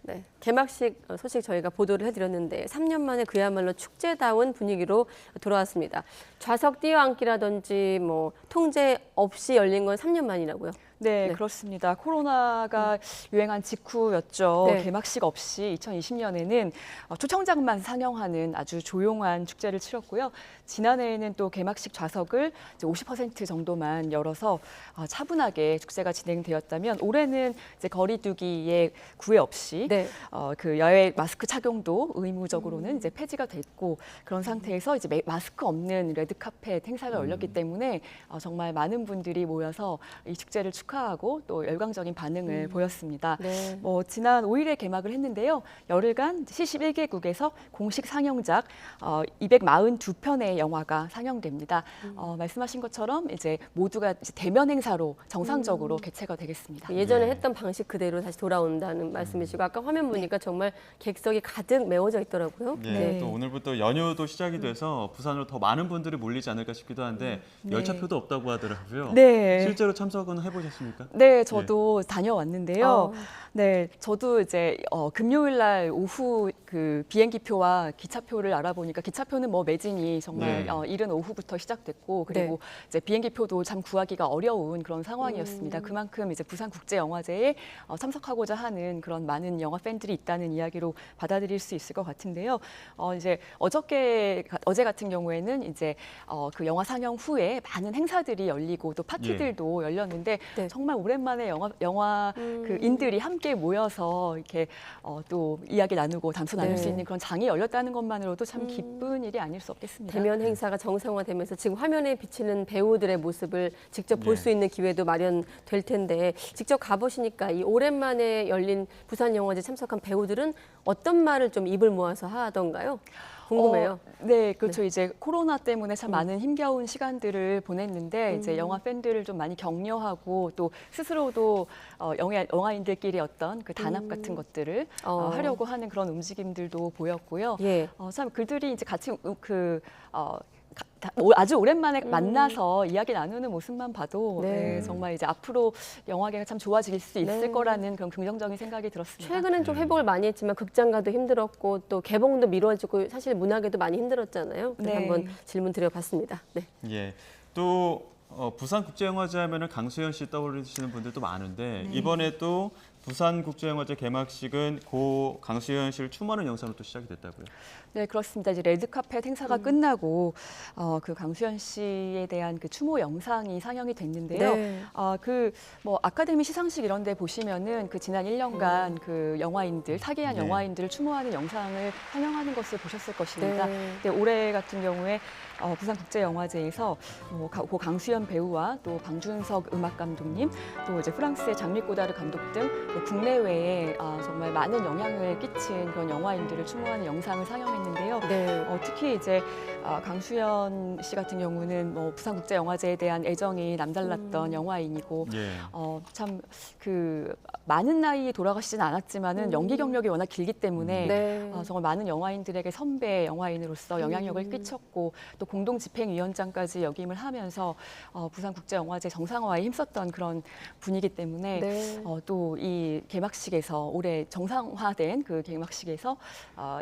S1: 네, 개막식 소식 저희가 보도를 해드렸는데 3년 만에 그야말로 축제다운 분위기로 돌아왔습니다. 좌석 띄어앉기라든지 뭐 통제 없이 열린 건 3년 만이라고요?
S9: 네, 그렇습니다. 코로나가 유행한 직후였죠.
S1: 네.
S9: 개막식 없이 2020년에는 초청장만 상영하는 아주 조용한 축제를 치렀고요. 지난해에는 또 개막식 좌석을 이제 50% 정도만 열어서 차분하게 축제가 진행되었다면 올해는 이제 거리두기에 구애 없이 그 야외 마스크 착용도 의무적으로는 이제 폐지가 됐고 그런 상태에서 이제 마스크 없는 레드카펫 행사가 열렸기 때문에 정말 많은 분들이 모여서 이 축제를 축하하고 또 열광적인 반응을 보였습니다.
S1: 네.
S9: 지난 5일에 개막을 했는데요. 열흘간 71개국에서 공식 상영작 242편의 영화가 상영됩니다. 말씀하신 것처럼 이제 모두가 이제 대면 행사로 정상적으로 개최가 되겠습니다.
S1: 예전에 했던 방식 그대로 다시 돌아온다는 말씀이시고 아까 화면 보니까 정말 객석이 가득 메워져 있더라고요.
S2: 네. 또 오늘부터 연휴도 시작이 돼서 부산으로 더 많은 분들이 몰리지 않을까 싶기도 한데 열차표도 없다고 하더라고요.
S9: 네.
S2: 실제로 참석은 해보셨습니까?
S9: 네, 저도 다녀왔는데요. 네, 저도 이제 금요일 날 오후 그 비행기표와 기차표를 알아보니까 기차표는 뭐 매진이 정말 이른 오후부터 시작됐고 그리고 이제 비행기표도 참 구하기가 어려운 그런 상황이었습니다. 그만큼 이제 부산국제영화제에 참석하고자 하는 그런 많은 영화 팬들이 있다는 이야기로 받아들일 수 있을 것 같은데요. 이제 어제 같은 경우에는 이제 그 영화 상영 후에 많은 행사들이 열리고 또 파티들도 열렸는데 정말 오랜만에 영화 그 인들이 함께 모여서 이렇게 또 이야기 나누고 담소 나눌 수 있는 그런 장이 열렸다는 것만으로도 참 기쁜 일이 아닐 수 없겠습니다.
S1: 대면 행사가 정상화되면서 지금 화면에 비치는 배우들의 모습을 직접 볼 수 있는 기회도 마련될 텐데 직접 가보시니까 이 오랜만에 열린 부산영화제 참석한 배우들은 어떤 말을 좀 입을 모아서 하던가요? 궁금해요.
S9: 네, 그렇죠. 이제 코로나 때문에 참 많은 힘겨운 시간들을 보냈는데 이제 영화 팬들을 좀 많이 격려하고 또 스스로도 영화인들끼리 어떤 그 단합 같은 것들을 하려고 하는 그런 움직임들도 보였고요. 참 그들이 이제 같이 아주 오랜만에 만나서 이야기 나누는 모습만 봐도 정말 이제 앞으로 영화계가 참 좋아질 수 있을 거라는 그런 긍정적인 생각이 들었습니다.
S1: 최근엔 좀 회복을 많이 했지만 극장가도 힘들었고 또 개봉도 미뤄지고 사실 문화계도 많이 힘들었잖아요. 그래서 한번 질문 드려봤습니다.
S2: 예. 또 부산국제영화제 하면은 강수현 씨 떠올리시는 분들도 많은데 이번에 또 부산국제영화제 개막식은 고 강수현 씨를 추모하는 영상으로 또 시작이 됐다고요?
S9: 네, 그렇습니다. 이제 레드카펫 행사가 끝나고 그 강수현 씨에 대한 그 추모 영상이 상영이 됐는데요. 그 뭐 아카데미 시상식 이런 데 보시면은 그 지난 1년간 그 영화인들, 타계한 영화인들을 추모하는 영상을 상영하는 것을 보셨을 것입니다. 근데 올해 같은 경우에 부산국제영화제에서 고 강수현 배우와 또 방준석 음악감독님, 또 이제 프랑스의 장릭 고다르 감독 등 국내외에 정말 많은 영향을 끼친 그런 영화인들을 추모하는 영상을 상영했는데요. 특히 이제 강수현 씨 같은 경우는 부산국제영화제에 대한 애정이 남달랐던 영화인이고 참 그 많은 나이에 돌아가시진 않았지만은 연기 경력이 워낙 길기 때문에 정말 많은 영화인들에게 선배 영화인으로서 영향력을 끼쳤고 또 공동집행위원장까지 역임을 하면서 부산국제영화제 정상화에 힘썼던 그런 분이기 때문에 또 이 개막식에서 올해 정상화된 그 개막식에서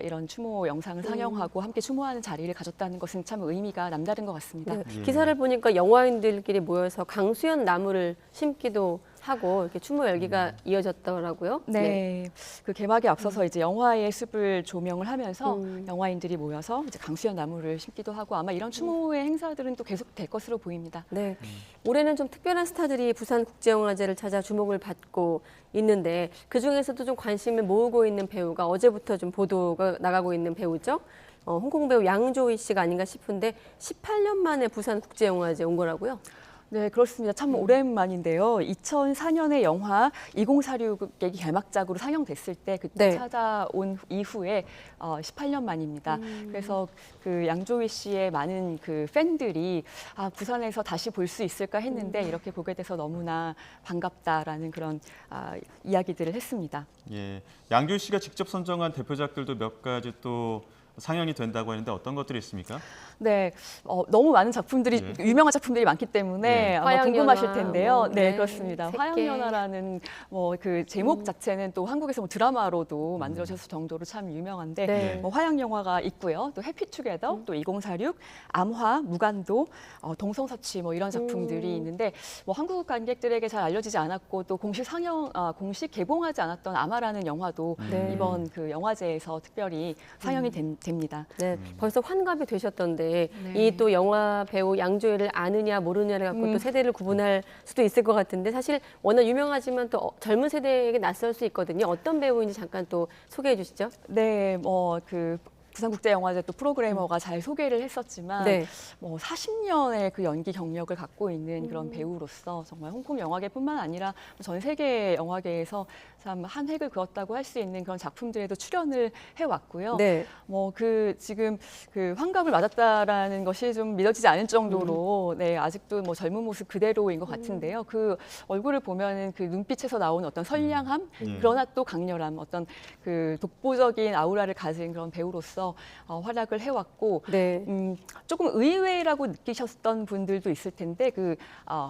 S9: 이런 추모 영상을 상영하고 함께 추모하는 자리를 가졌다는 것은 참 의미가 남다른 것 같습니다.
S1: 기사를 보니까 영화인들끼리 모여서 강수현 나무를 심기도 하고 이렇게 추모 열기가 이어졌더라고요.
S9: 네, 그 개막에 앞서서 이제 영화의 숲을 조명을 하면서 영화인들이 모여서 이제 강수현 나무를 심기도 하고 아마 이런 추모의 행사들은 또 계속 될 것으로 보입니다.
S1: 네, 올해는 좀 특별한 스타들이 부산국제영화제를 찾아 주목을 받고 있는데 그 중에서도 좀 관심을 모으고 있는 배우가 어제부터 좀 보도가 나가고 있는 배우죠. 홍콩 배우 양조위 씨가 아닌가 싶은데 18년 만에 부산국제영화제 온 거라고요?
S9: 네, 그렇습니다. 참 오랜만인데요. 2004년에 영화 2046이 개막작으로 상영됐을 때 그때 찾아온 이후에 18년 만입니다. 그래서 그 양조위 씨의 많은 그 팬들이 부산에서 다시 볼 수 있을까 했는데 이렇게 보게 돼서 너무나 반갑다라는 그런 이야기들을 했습니다.
S2: 예, 양조위 씨가 직접 선정한 대표작들도 몇 가지 또 상영이 된다고 하는데 어떤 것들이 있습니까?
S9: 네, 너무 많은 작품들이 유명한 작품들이 많기 때문에 아마 궁금하실 텐데요. 네, 그렇습니다. 화양연화라는 그 제목 자체는 또 한국에서 드라마로도 만들어졌을 정도로 참 유명한데 화양영화가 있고요. 또 해피투게더, 또 2046, 암화, 무간도, 동성서치 이런 작품들이 있는데 한국 관객들에게 잘 알려지지 않았고 또 공식 개봉하지 않았던 아마라는 영화도 이번 그 영화제에서 특별히 상영이 됩니다.
S1: 네, 벌써 환갑이 되셨던데 이 또 영화 배우 양조위를 아느냐 모르느냐를 갖고 또 세대를 구분할 수도 있을 것 같은데 사실 워낙 유명하지만 또 젊은 세대에게 낯설 수 있거든요. 어떤 배우인지 잠깐 또 소개해 주시죠.
S9: 네, 그 부산국제영화제 또 프로그래머가 잘 소개를 했었지만
S1: 네.
S9: 뭐 40년의 그 연기 경력을 갖고 있는 그런 배우로서 정말 홍콩 영화계뿐만 아니라 전 세계 영화계에서 참 한 획을 그었다고 할 수 있는 그런 작품들에도 출연을 해왔고요.
S1: 네.
S9: 뭐 그 지금 그 환갑을 맞았다라는 것이 좀 믿어지지 않을 정도로 네, 아직도 뭐 젊은 모습 그대로인 것 같은데요. 그 얼굴을 보면은 그 눈빛에서 나오는 어떤 선량함, 그러나 또 강렬함, 어떤 그 독보적인 아우라를 가진 그런 배우로서 활약을 해왔고,
S1: 네.
S9: 조금 의외라고 느끼셨던 분들도 있을 텐데 그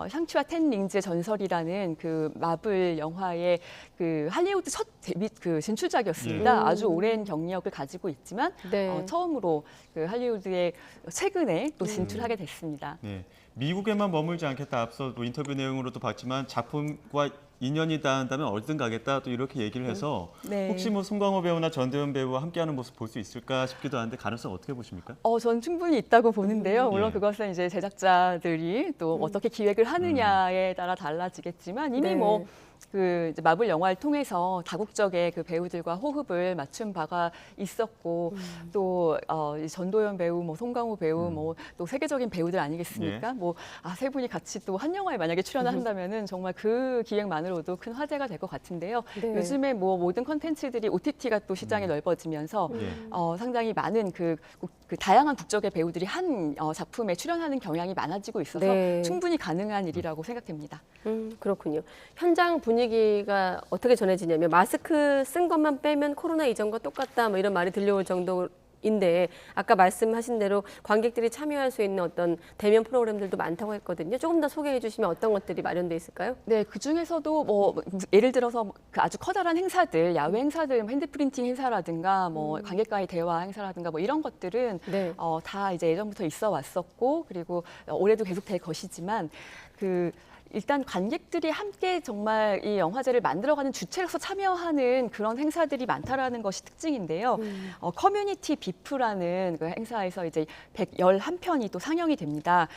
S9: 샹치와 텐 링즈의 전설이라는 그 마블 영화의 그 할리우드 첫 데뷔 그 진출작이었습니다. 아주 오랜 경력을 가지고 있지만
S1: 네.
S9: 처음으로 그 할리우드에 최근에 또 진출하게 됐습니다.
S2: 네. 미국에만 머물지 않겠다. 앞서 뭐 인터뷰 내용으로도 봤지만 작품과 인연이 닿는다면 어디든 가겠다 또 이렇게 얘기를 해서
S9: 네.
S2: 혹시 뭐 송강호 배우나 전도연 배우와 함께하는 모습 볼 수 있을까 싶기도 한데 가능성 어떻게 보십니까?
S9: 전 충분히 있다고 보는데요. 물론
S2: 예.
S9: 그것은 이제 제작자들이 또 어떻게 기획을 하느냐에 따라 달라지겠지만 이미
S1: 네.
S9: 뭐 그 마블 영화를 통해서 다국적의 그 배우들과 호흡을 맞춘 바가 있었고 또 전도연 배우, 뭐 송강호 배우, 뭐 또 세계적인 배우들 아니겠습니까?
S2: 예.
S9: 뭐 세 분이 같이 또 한 영화에 만약에 출연한다면은 정말 그 기획만으로도 큰 화제가 될 것 같은데요.
S1: 네.
S9: 요즘에 뭐 모든 컨텐츠들이 OTT가 또 시장이 넓어지면서 상당히 많은 그 다양한 국적의 배우들이 한 작품에 출연하는 경향이 많아지고 있어서
S1: 네.
S9: 충분히 가능한 일이라고 생각됩니다.
S1: 그렇군요. 현장 분위기가 어떻게 전해지냐면 마스크 쓴 것만 빼면 코로나 이전과 똑같다 뭐 이런 말이 들려올 정도인데 아까 말씀하신 대로 관객들이 참여할 수 있는 어떤 대면 프로그램들도 많다고 했거든요. 조금 더 소개해 주시면 어떤 것들이 마련돼 있을까요?
S9: 네, 그 중에서도 뭐 예를 들어서 그 아주 커다란 행사들, 야외 행사들, 핸드프린팅 행사라든가 뭐 관객과의 대화 행사라든가 뭐 이런 것들은
S1: 네.
S9: 다 이제 예전부터 있어 왔었고 그리고 올해도 계속 될 것이지만 일단 관객들이 함께 정말 이 영화제를 만들어가는 주체로서 참여하는 그런 행사들이 많다라는 것이 특징인데요. 커뮤니티 비프라는 그 행사에서 이제 111편이 또 상영이 됩니다.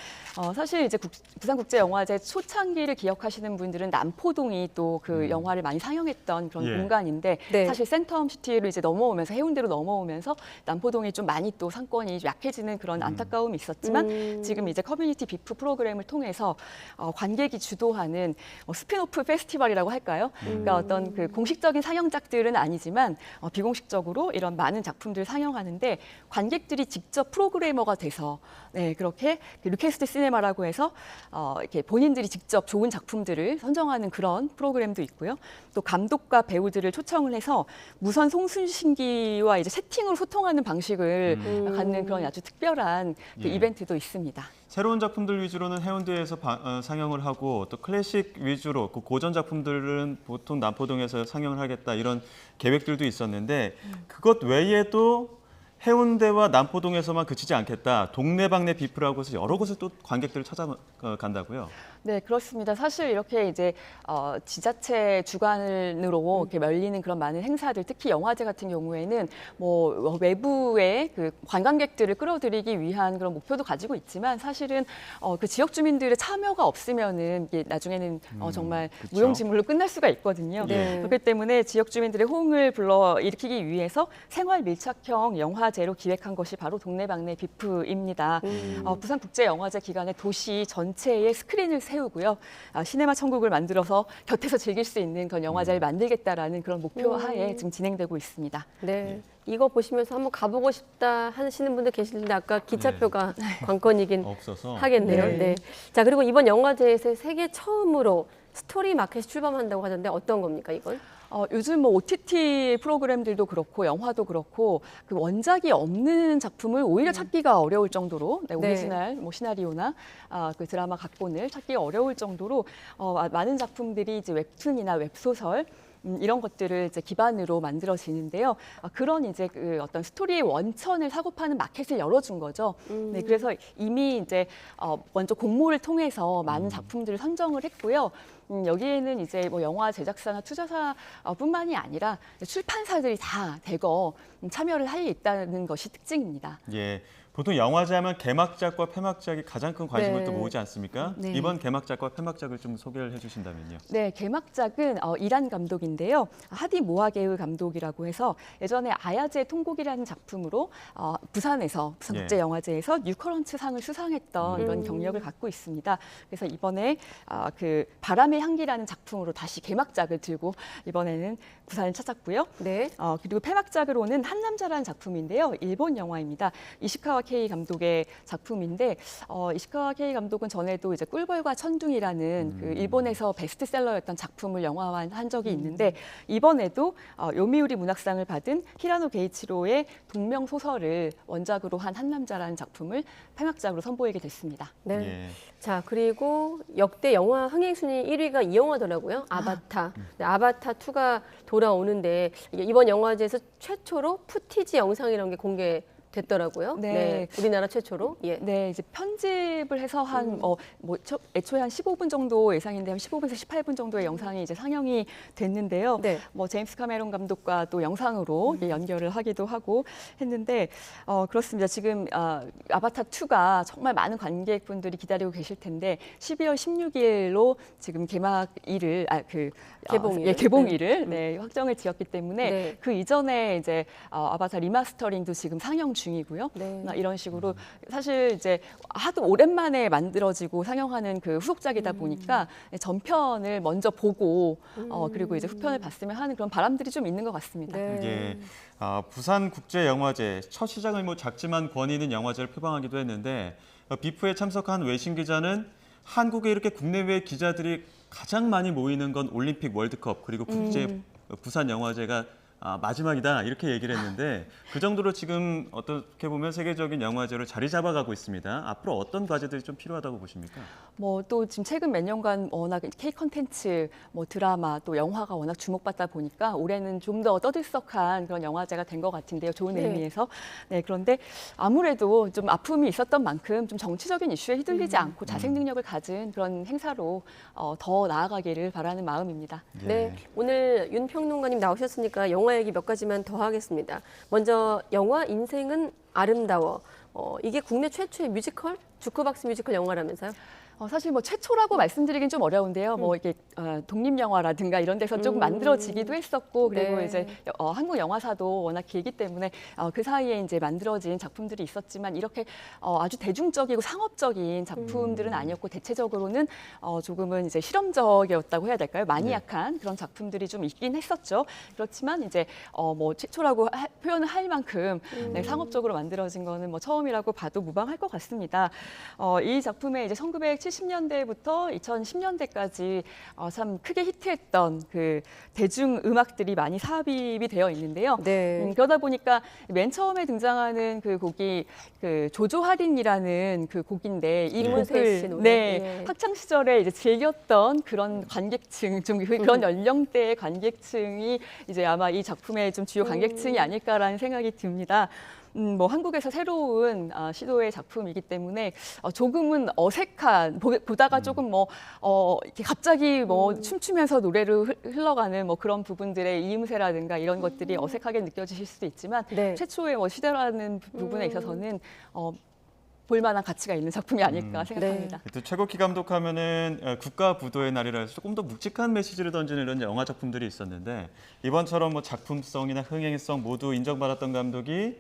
S9: 사실 이제 부산국제영화제 초창기를 기억하시는 분들은 남포동이 또 그 영화를 많이 상영했던 그런
S2: 예.
S9: 공간인데
S1: 네.
S9: 사실 센텀시티로 이제 넘어오면서 해운대로 넘어오면서 남포동이 좀 많이 또 상권이 약해지는 그런 안타까움이 있었지만 지금 이제 커뮤니티 비프 프로그램을 통해서 관객이 주도하는 스피노프 페스티벌이라고 할까요? 그러니까 어떤 그 공식적인 상영작들은 아니지만 비공식적으로 이런 많은 작품들을 상영하는데 관객들이 직접 프로그래머가 돼서 네, 그렇게 리퀘스트 시네마라고 해서 이렇게 본인들이 직접 좋은 작품들을 선정하는 그런 프로그램도 있고요. 또 감독과 배우들을 초청을 해서 무선 송순신기와 이제 채팅으로 소통하는 방식을 갖는 그런 아주 특별한 그
S2: 예.
S9: 이벤트도 있습니다.
S2: 새로운 작품들 위주로는 해운대에서 상영을 하고 또 클래식 위주로 그 고전 작품들은 보통 남포동에서 상영을 하겠다 이런 계획들도 있었는데 그것 외에도 해운대와 남포동에서만 그치지 않겠다. 동네방네 비프라고 해서 여러 곳을 또 관객들을 찾아간다고요.
S9: 네, 그렇습니다. 사실 이렇게 이제 지자체 주관으로 이렇게 열리는 그런 많은 행사들, 특히 영화제 같은 경우에는 뭐 외부의 그 관광객들을 끌어들이기 위한 그런 목표도 가지고 있지만 사실은 그 지역 주민들의 참여가 없으면은 이게 나중에는 정말
S2: 그쵸.
S9: 무용지물로 끝날 수가 있거든요.
S1: 네.
S9: 그렇기 때문에 지역 주민들의 호응을 불러일으키기 위해서 생활 밀착형 영화제로 기획한 것이 바로 동네방네 비프입니다. 부산국제영화제 기간에 도시 전체에 스크린을 세우고요. 시네마 천국을 만들어서 곁에서 즐길 수 있는 그런 영화제를 만들겠다라는 그런 목표 하에 지금 진행되고 있습니다.
S1: 네. 이거 보시면서 한번 가보고 싶다 하시는 분들 계시는데 아까 기차표가 관건이긴
S2: 없어서.
S1: 하겠네요.
S9: 네.
S1: 네. 자, 그리고 이번 영화제에서 세계 처음으로 스토리 마켓이 출범한다고 하던데 어떤 겁니까, 이건?
S9: 요즘 뭐 OTT 프로그램들도 그렇고 영화도 그렇고 그 원작이 없는 작품을 오히려 찾기가 어려울 정도로 네, 오리지널 뭐 시나리오나 그 드라마 각본을 찾기가 어려울 정도로 많은 작품들이 이제 웹툰이나 웹소설 이런 것들을 이제 기반으로 만들어지는데요. 그런 이제 그 어떤 스토리의 원천을 사고 파는 마켓을 열어준 거죠. 네, 그래서 이미 이제 먼저 공모를 통해서 많은 작품들을 선정을 했고요. 여기에는 이제 뭐 영화 제작사나 투자사뿐만이 아니라 출판사들이 다 대거 참여를 할 수 있다는 것이 특징입니다.
S2: 예. 보통 영화제 하면 개막작과 폐막작이 가장 큰 관심을
S9: 네.
S2: 또 모으지 않습니까?
S9: 네.
S2: 이번 개막작과 폐막작을 좀 소개를 해주신다면요.
S9: 네, 개막작은 이란 감독인데요. 하디 모하게흐 감독이라고 해서 예전에 아야제 통곡이라는 작품으로 부산에서 부산국제영화제에서 뉴커런츠 상을 수상했던 이런 경력을 갖고 있습니다. 그래서 이번에 그 바람의 향기라는 작품으로 다시 개막작을 들고 이번에는 부산을 찾았고요.
S1: 네.
S9: 그리고 폐막작으로는 한 남자라는 작품인데요. 일본 영화입니다. 이시카와 K 감독의 작품인데 이시카와 K 감독은 전에도 이제 꿀벌과 천둥이라는 그 일본에서 베스트셀러였던 작품을 영화화한 적이 있는데 이번에도 요미우리 문학상을 받은 히라노 게이치로의 동명 소설을 원작으로 한 남자라는 작품을 폐막작으로 선보이게 됐습니다.
S1: 네.
S2: 예.
S1: 자, 그리고 역대 영화 흥행 순위 1위가 이 영화더라고요. 아바타. 네, 아바타 2가 돌아오는데 이번 영화제에서 최초로 푸티지 영상이라는 게 공개됐더라고요.
S9: 네.
S1: 우리나라 최초로. 예.
S9: 네, 이제 편집을 해서 한 애초에 한 15분 정도 예상인데 한 15분에서 18분 정도의 영상이 이제 상영이 됐는데요.
S1: 네.
S9: 제임스 카메론 감독과 또 영상으로 연결을 하기도 하고 했는데 그렇습니다. 지금 아바타 2가 정말 많은 관객분들이 기다리고 계실 텐데 12월 16일로 지금 개막일을 개봉일을 네, 확정을 지었기 때문에
S1: 네.
S9: 그 이전에 이제 아바타 리마스터링도 지금 상영 중이고요.
S1: 네.
S9: 이런 식으로 사실 이제 하도 오랜만에 만들어지고 상영하는 그 후속작이다 보니까 전편을 먼저 보고 그리고 이제 후편을 봤으면 하는 그런 바람들이 좀 있는 것 같습니다.
S1: 네.
S2: 예. 부산국제영화제 첫 시장을 작지만 권위 있는 영화제를 표방하기도 했는데 비프에 참석한 외신 기자는 한국에 이렇게 국내외 기자들이 가장 많이 모이는 건 올림픽 월드컵 그리고 부산 영화제가 마지막이다 이렇게 얘기를 했는데 그 정도로 지금 어떻게 보면 세계적인 영화제로 자리 잡아가고 있습니다. 앞으로 어떤 과제들이 좀 필요하다고 보십니까?
S9: 또 지금 최근 몇 년간 워낙 K 콘텐츠, 드라마, 또 영화가 워낙 주목받다 보니까 올해는 좀 더 떠들썩한 그런 영화제가 된 것 같은데요. 좋은
S1: 네.
S9: 의미에서. 네, 그런데 아무래도 좀 아픔이 있었던 만큼 좀 정치적인 이슈에 휘둘리지 않고 자생 능력을 가진 그런 행사로 더 나아가기를 바라는 마음입니다.
S1: 네, 오늘 윤 평론가님 나오셨으니까 영화 얘기 몇 가지만 더 하겠습니다. 먼저 영화 인생은 아름다워. 이게 국내 최초의 뮤지컬? 주크박스 뮤지컬 영화라면서요?
S9: 사실 최초라고 말씀드리긴 좀 어려운데요. 이게 독립영화라든가 이런 데서 조금 만들어지기도 했었고, 그리고
S1: 네.
S9: 이제 한국 영화사도 워낙 길기 때문에 그 사이에 이제 만들어진 작품들이 있었지만 이렇게 아주 대중적이고 상업적인 작품들은 아니었고 대체적으로는 조금은 이제 실험적이었다고 해야 될까요? 마니악한 그런 작품들이 좀 있긴 했었죠. 그렇지만 이제 최초라고 표현을 할 만큼 네, 상업적으로 만들어진 거는 처음이라고 봐도 무방할 것 같습니다. 이 작품에 이제 1970년대부터 2010년대까지 참 크게 히트했던 그 대중 음악들이 많이 삽입이 되어 있는데요.
S1: 네.
S9: 그러다 보니까 맨 처음에 등장하는 그 곡이 그 조조할인이라는 그 곡인데 이
S1: 이문세 씨
S9: 곡을
S1: 노래.
S9: 네, 학창 시절에 이제 즐겼던 그런 관객층, 좀 그런 연령대의 관객층이 이제 아마 이 작품의 좀 주요 관객층이 아닐까라는 생각이 듭니다. 한국에서 새로운 시도의 작품이기 때문에 조금은 어색한 보다가 조금 이렇게 갑자기 춤추면서 노래를 흘러가는 그런 부분들의 이음새라든가 이런 것들이 어색하게 느껴지실 수도 있지만
S1: 네.
S9: 최초의 시대라는 부분에 있어서는 볼만한 가치가 있는 작품이 아닐까 생각합니다.
S2: 또 최국희 감독하면은 국가 부도의 날이라 해서 조금 더 묵직한 메시지를 던지는 이런 영화 작품들이 있었는데 이번처럼 작품성이나 흥행성 모두 인정받았던 감독이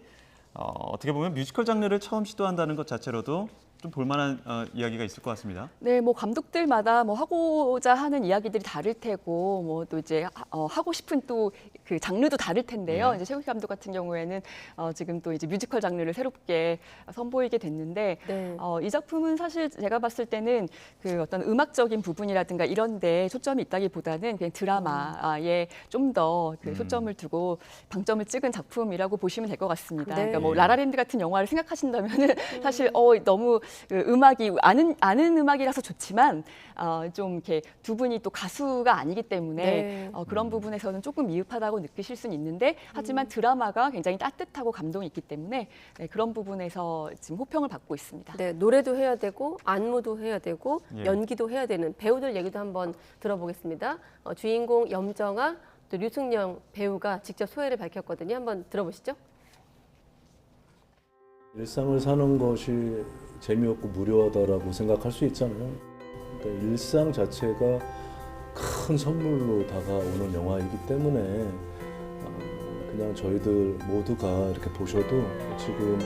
S2: 어떻게 보면 뮤지컬 장르를 처음 시도한다는 것 자체로도 좀 볼만한 이야기가 있을 것 같습니다.
S9: 네, 감독들마다 하고자 하는 이야기들이 다를 테고, 또 이제 하고 싶은 또 그 장르도 다를 텐데요. 이제 최국희 감독 같은 경우에는 지금 또 이제 뮤지컬 장르를 새롭게 선보이게 됐는데,
S1: 네.
S9: 이 작품은 사실 제가 봤을 때는 그 어떤 음악적인 부분이라든가 이런데 초점이 있다기보다는 그냥 드라마에 좀 더 그 초점을 두고 방점을 찍은 작품이라고 보시면 될 것 같습니다.
S1: 네.
S9: 그러니까 라라랜드 같은 영화를 생각하신다면은 사실 너무 그 음악이 아는 음악이라서 좋지만 좀 이렇게 두 분이 또 가수가 아니기 때문에
S1: 네.
S9: 그런 부분에서는 조금 미흡하다고 느끼실 수는 있는데 하지만 드라마가 굉장히 따뜻하고 감동이 있기 때문에 네, 그런 부분에서 지금 호평을 받고 있습니다.
S1: 네, 노래도 해야 되고 안무도 해야 되고
S2: 예.
S1: 연기도 해야 되는 배우들 얘기도 한번 들어보겠습니다. 주인공 염정아, 또 류승룡 배우가 직접 소회를 밝혔거든요. 한번 들어보시죠.
S10: 일상을 사는 것이 재미없고 무료하다라고 생각할 수 있잖아요. 그러니까 일상 자체가 큰 선물로 다가오는 영화이기 때문에 그냥 저희들 모두가 이렇게 보셔도 지금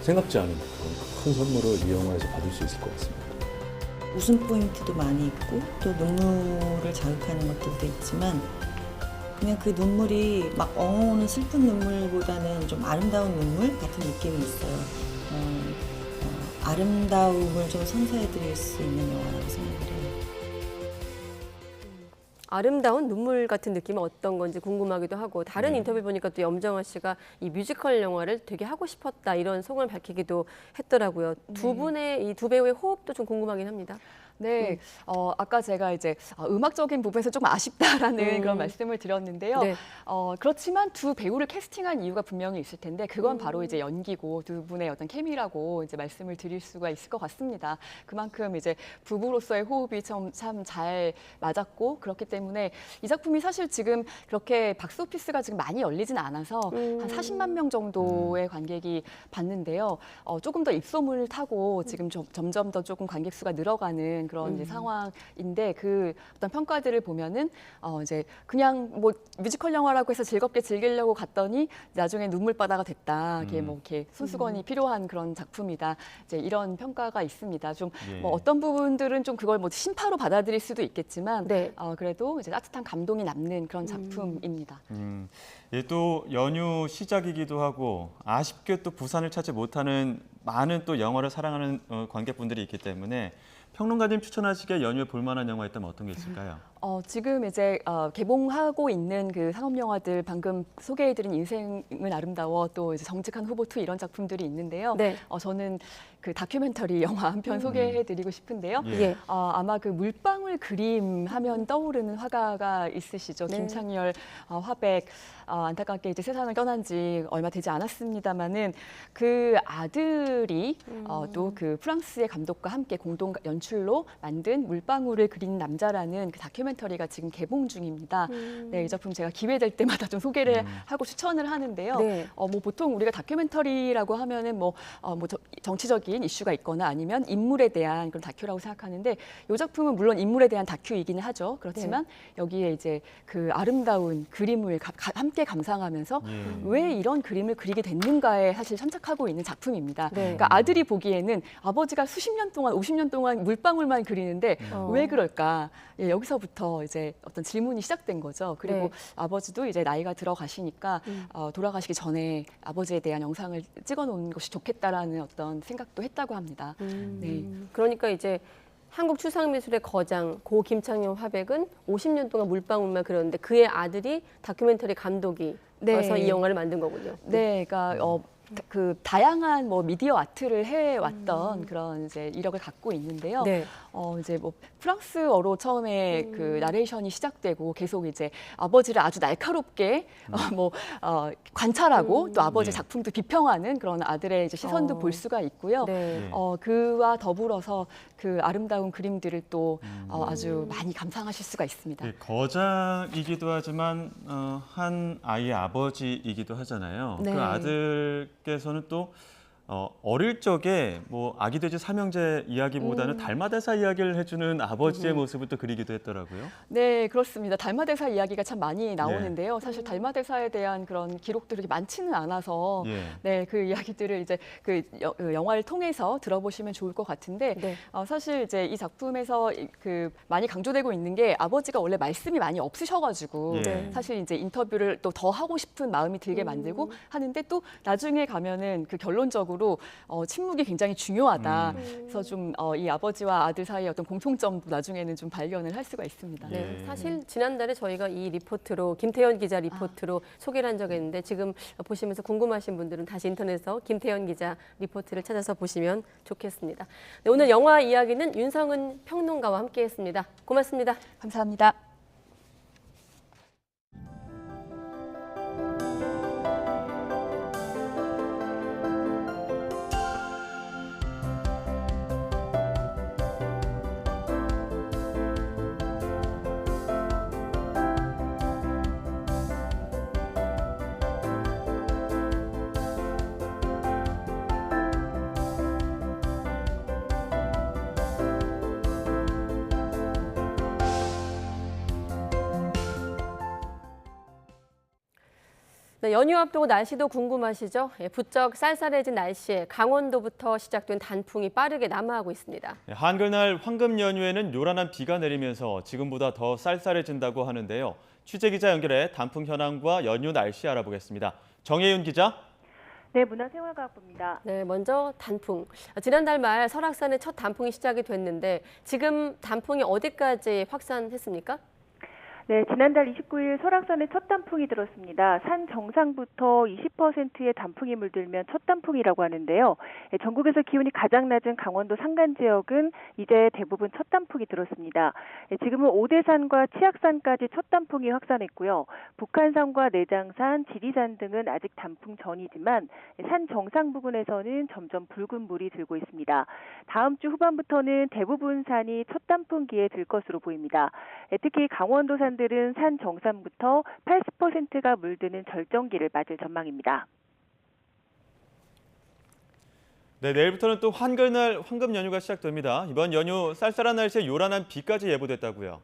S10: 생각지 않은 그런 큰 선물을 이 영화에서 받을 수 있을 것 같습니다.
S11: 웃음 포인트도 많이 있고 또 눈물을 자극하는 것들도 있지만 그냥 그 눈물이 막 엉엉 슬픈 눈물보다는 좀 아름다운 눈물 같은 느낌이 있어요. 아름다움을 좀 선사해드릴 수 있는 영화라고 생각을 해요.
S1: 아름다운 눈물 같은 느낌은 어떤 건지 궁금하기도 하고 다른
S2: 네.
S1: 인터뷰 보니까 또 염정아 씨가 이 뮤지컬 영화를 되게 하고 싶었다 이런 소감을 밝히기도 했더라고요. 두 분의 이 두 배우의 호흡도 좀 궁금하긴 합니다.
S9: 네, 아까 제가 이제 음악적인 부분에서 좀 아쉽다라는 그런 말씀을 드렸는데요.
S1: 네.
S9: 그렇지만 두 배우를 캐스팅한 이유가 분명히 있을 텐데 그건 바로 이제 연기고 두 분의 어떤 케미라고 이제 말씀을 드릴 수가 있을 것 같습니다. 그만큼 이제 부부로서의 호흡이 참 잘 맞았고 그렇기 때문에 이 작품이 사실 지금 그렇게 박스오피스가 지금 많이 열리진 않아서 한 40만 명 정도의 관객이 봤는데요. 조금 더 입소문을 타고 지금 점점 더 조금 관객 수가 늘어가는 그런 이제 상황인데 그 어떤 평가들을 보면은 이제 그냥 뭐 뮤지컬 영화라고 해서 즐겁게 즐기려고 갔더니 나중에 눈물바다가 됐다. 이게 뭐 이렇게 손수건이 필요한 그런 작품이다. 이제 이런 평가가 있습니다. 좀 뭐 어떤 부분들은 좀 그걸 뭐 신파로 받아들일 수도 있겠지만 그래도 이제 따뜻한 감동이 남는 그런 작품입니다.
S2: 또 연휴 시작이기도 하고 아쉽게 또 부산을 찾지 못하는 많은 또 영화를 사랑하는 관객분들이 있기 때문에 평론가님 추천하시기에 연휴에 볼만한 영화 있다면 어떤 게 있을까요?
S9: 지금 이제 개봉하고 있는 그 상업 영화들 방금 소개해드린 인생은 아름다워 또 이제 정직한 후보 2 이런 작품들이 있는데요.
S1: 네.
S9: 저는 그 다큐멘터리 영화 한 편 소개해드리고 싶은데요. 아마 그 물방울 그림 하면 떠오르는 화가가 있으시죠.
S1: 네.
S9: 김창열 화백 안타깝게 이제 세상을 떠난 지 얼마 되지 않았습니다만은 그 아들이 또 그 프랑스의 감독과 함께 공동 연출로 만든 물방울을 그린 남자라는 그 다큐멘터리가 지금 개봉 중입니다. 네, 이 작품 제가 기회 될 때마다 좀 소개를 하고 추천을 하는데요.
S1: 네.
S9: 뭐 보통 우리가 다큐멘터리라고 하면은 뭐 정치적인 이슈가 있거나 아니면 인물에 대한 그런 다큐라고 생각하는데 이 작품은 물론 인물에 대한 다큐이기는 하죠. 그렇지만 여기에 이제 그 아름다운 그림을 함께 감상하면서 왜 이런 그림을 그리게 됐는가에 사실 참작하고 있는 작품입니다. 그러니까 아들이 보기에는 아버지가 수십 년 동안 50년 동안 물방울만 그리는데 왜 그럴까? 여기서부터 이제 어떤 질문이 시작된 거죠. 그리고 아버지도 이제 나이가 들어가시니까 돌아가시기 전에 아버지에 대한 영상을 찍어놓는 것이 좋겠다라는 어떤 생각도 했다고 합니다. 네.
S1: 그러니까 이제 한국 추상미술의 거장 고 김창현 화백은 50년 동안 물방울만 그렸는데 그의 아들이 다큐멘터리 감독이 와서 이 영화를 만든 거군요.
S9: 네, 그러니까 그 다양한 뭐 미디어 아트를 해왔던 그런 이제 이력을 갖고 있는데요. 이제 뭐 프랑스어로 처음에 그 나레이션이 시작되고 계속 이제 아버지를 아주 날카롭게 관찰하고 또 아버지 작품도 비평하는 그런 아들의 이제 시선도 볼 수가 있고요. 그와 더불어서 그 아름다운 그림들을 또 아주 많이 감상하실 수가 있습니다.
S2: 거장이기도 하지만 한 아이의 아버지이기도 하잖아요. 그 아들께서는 또 어릴 적에 뭐 아기 돼지 삼형제 이야기보다는 달마대사 이야기를 해주는 아버지의 모습을 또 그리기도 했더라고요.
S9: 네, 그렇습니다. 달마대사 이야기가 참 많이 나오는데요. 사실 달마대사에 대한 그런 기록들이 많지는 않아서 그 이야기들을 이제 그 영화를 통해서 들어보시면 좋을 것 같은데 사실 이제 이 작품에서 그 많이 강조되고 있는 게 아버지가 원래 말씀이 많이 없으셔가지고 사실 이제 인터뷰를 또 더 하고 싶은 마음이 들게 만들고 하는데 또 나중에 가면은 그 결론적으로 침묵이 굉장히 중요하다. 그래서 좀 이 아버지와 아들 사이의 어떤 공통점도 나중에는 좀 발견을 할 수가 있습니다.
S1: 네, 사실 지난달에 저희가 이 리포트로 김태현 기자 리포트로 소개를 한 적이 있는데 지금 보시면서 궁금하신 분들은 다시 인터넷에서 김태현 기자 리포트를 찾아서 보시면 좋겠습니다. 네, 오늘 영화 이야기는 윤성은 평론가와 함께했습니다. 고맙습니다.
S9: 감사합니다.
S1: 네, 연휴 앞두고 날씨도 궁금하시죠? 부쩍 쌀쌀해진 날씨에 강원도부터 시작된 단풍이 빠르게 남하하고 있습니다.
S2: 한글날 황금 연휴에는 요란한 비가 내리면서 지금보다 더 쌀쌀해진다고 하는데요. 취재기자 연결해 단풍 현황과 연휴 날씨 알아보겠습니다. 정혜윤 기자.
S12: 네, 문화생활과학부입니다.
S1: 네, 먼저 단풍. 지난달 말 설악산의 첫 단풍이 시작이 됐는데 지금 단풍이 어디까지 확산했습니까?
S12: 네, 지난달 29일 설악산에 첫 단풍이 들었습니다. 산 정상부터 20%의 단풍이 물들면 첫 단풍이라고 하는데요. 전국에서 기온이 가장 낮은 강원도 산간 지역은 이제 대부분 첫 단풍이 들었습니다. 지금은 오대산과 치악산까지 첫 단풍이 확산했고요. 북한산과 내장산, 지리산 등은 아직 단풍 전이지만 산 정상 부근에서는 점점 붉은 물이 들고 있습니다. 다음 주 후반부터는 대부분 산이 첫 단풍기에 들 것으로 보입니다. 특히 강원도 산 들은 산 정상부터 80%가 물드는 절정기를 맞을 전망입니다.
S2: 네, 내일부터는 또 한글날 황금 연휴가 시작됩니다. 이번 연휴 쌀쌀한 날씨에 요란한 비까지 예보됐다고요.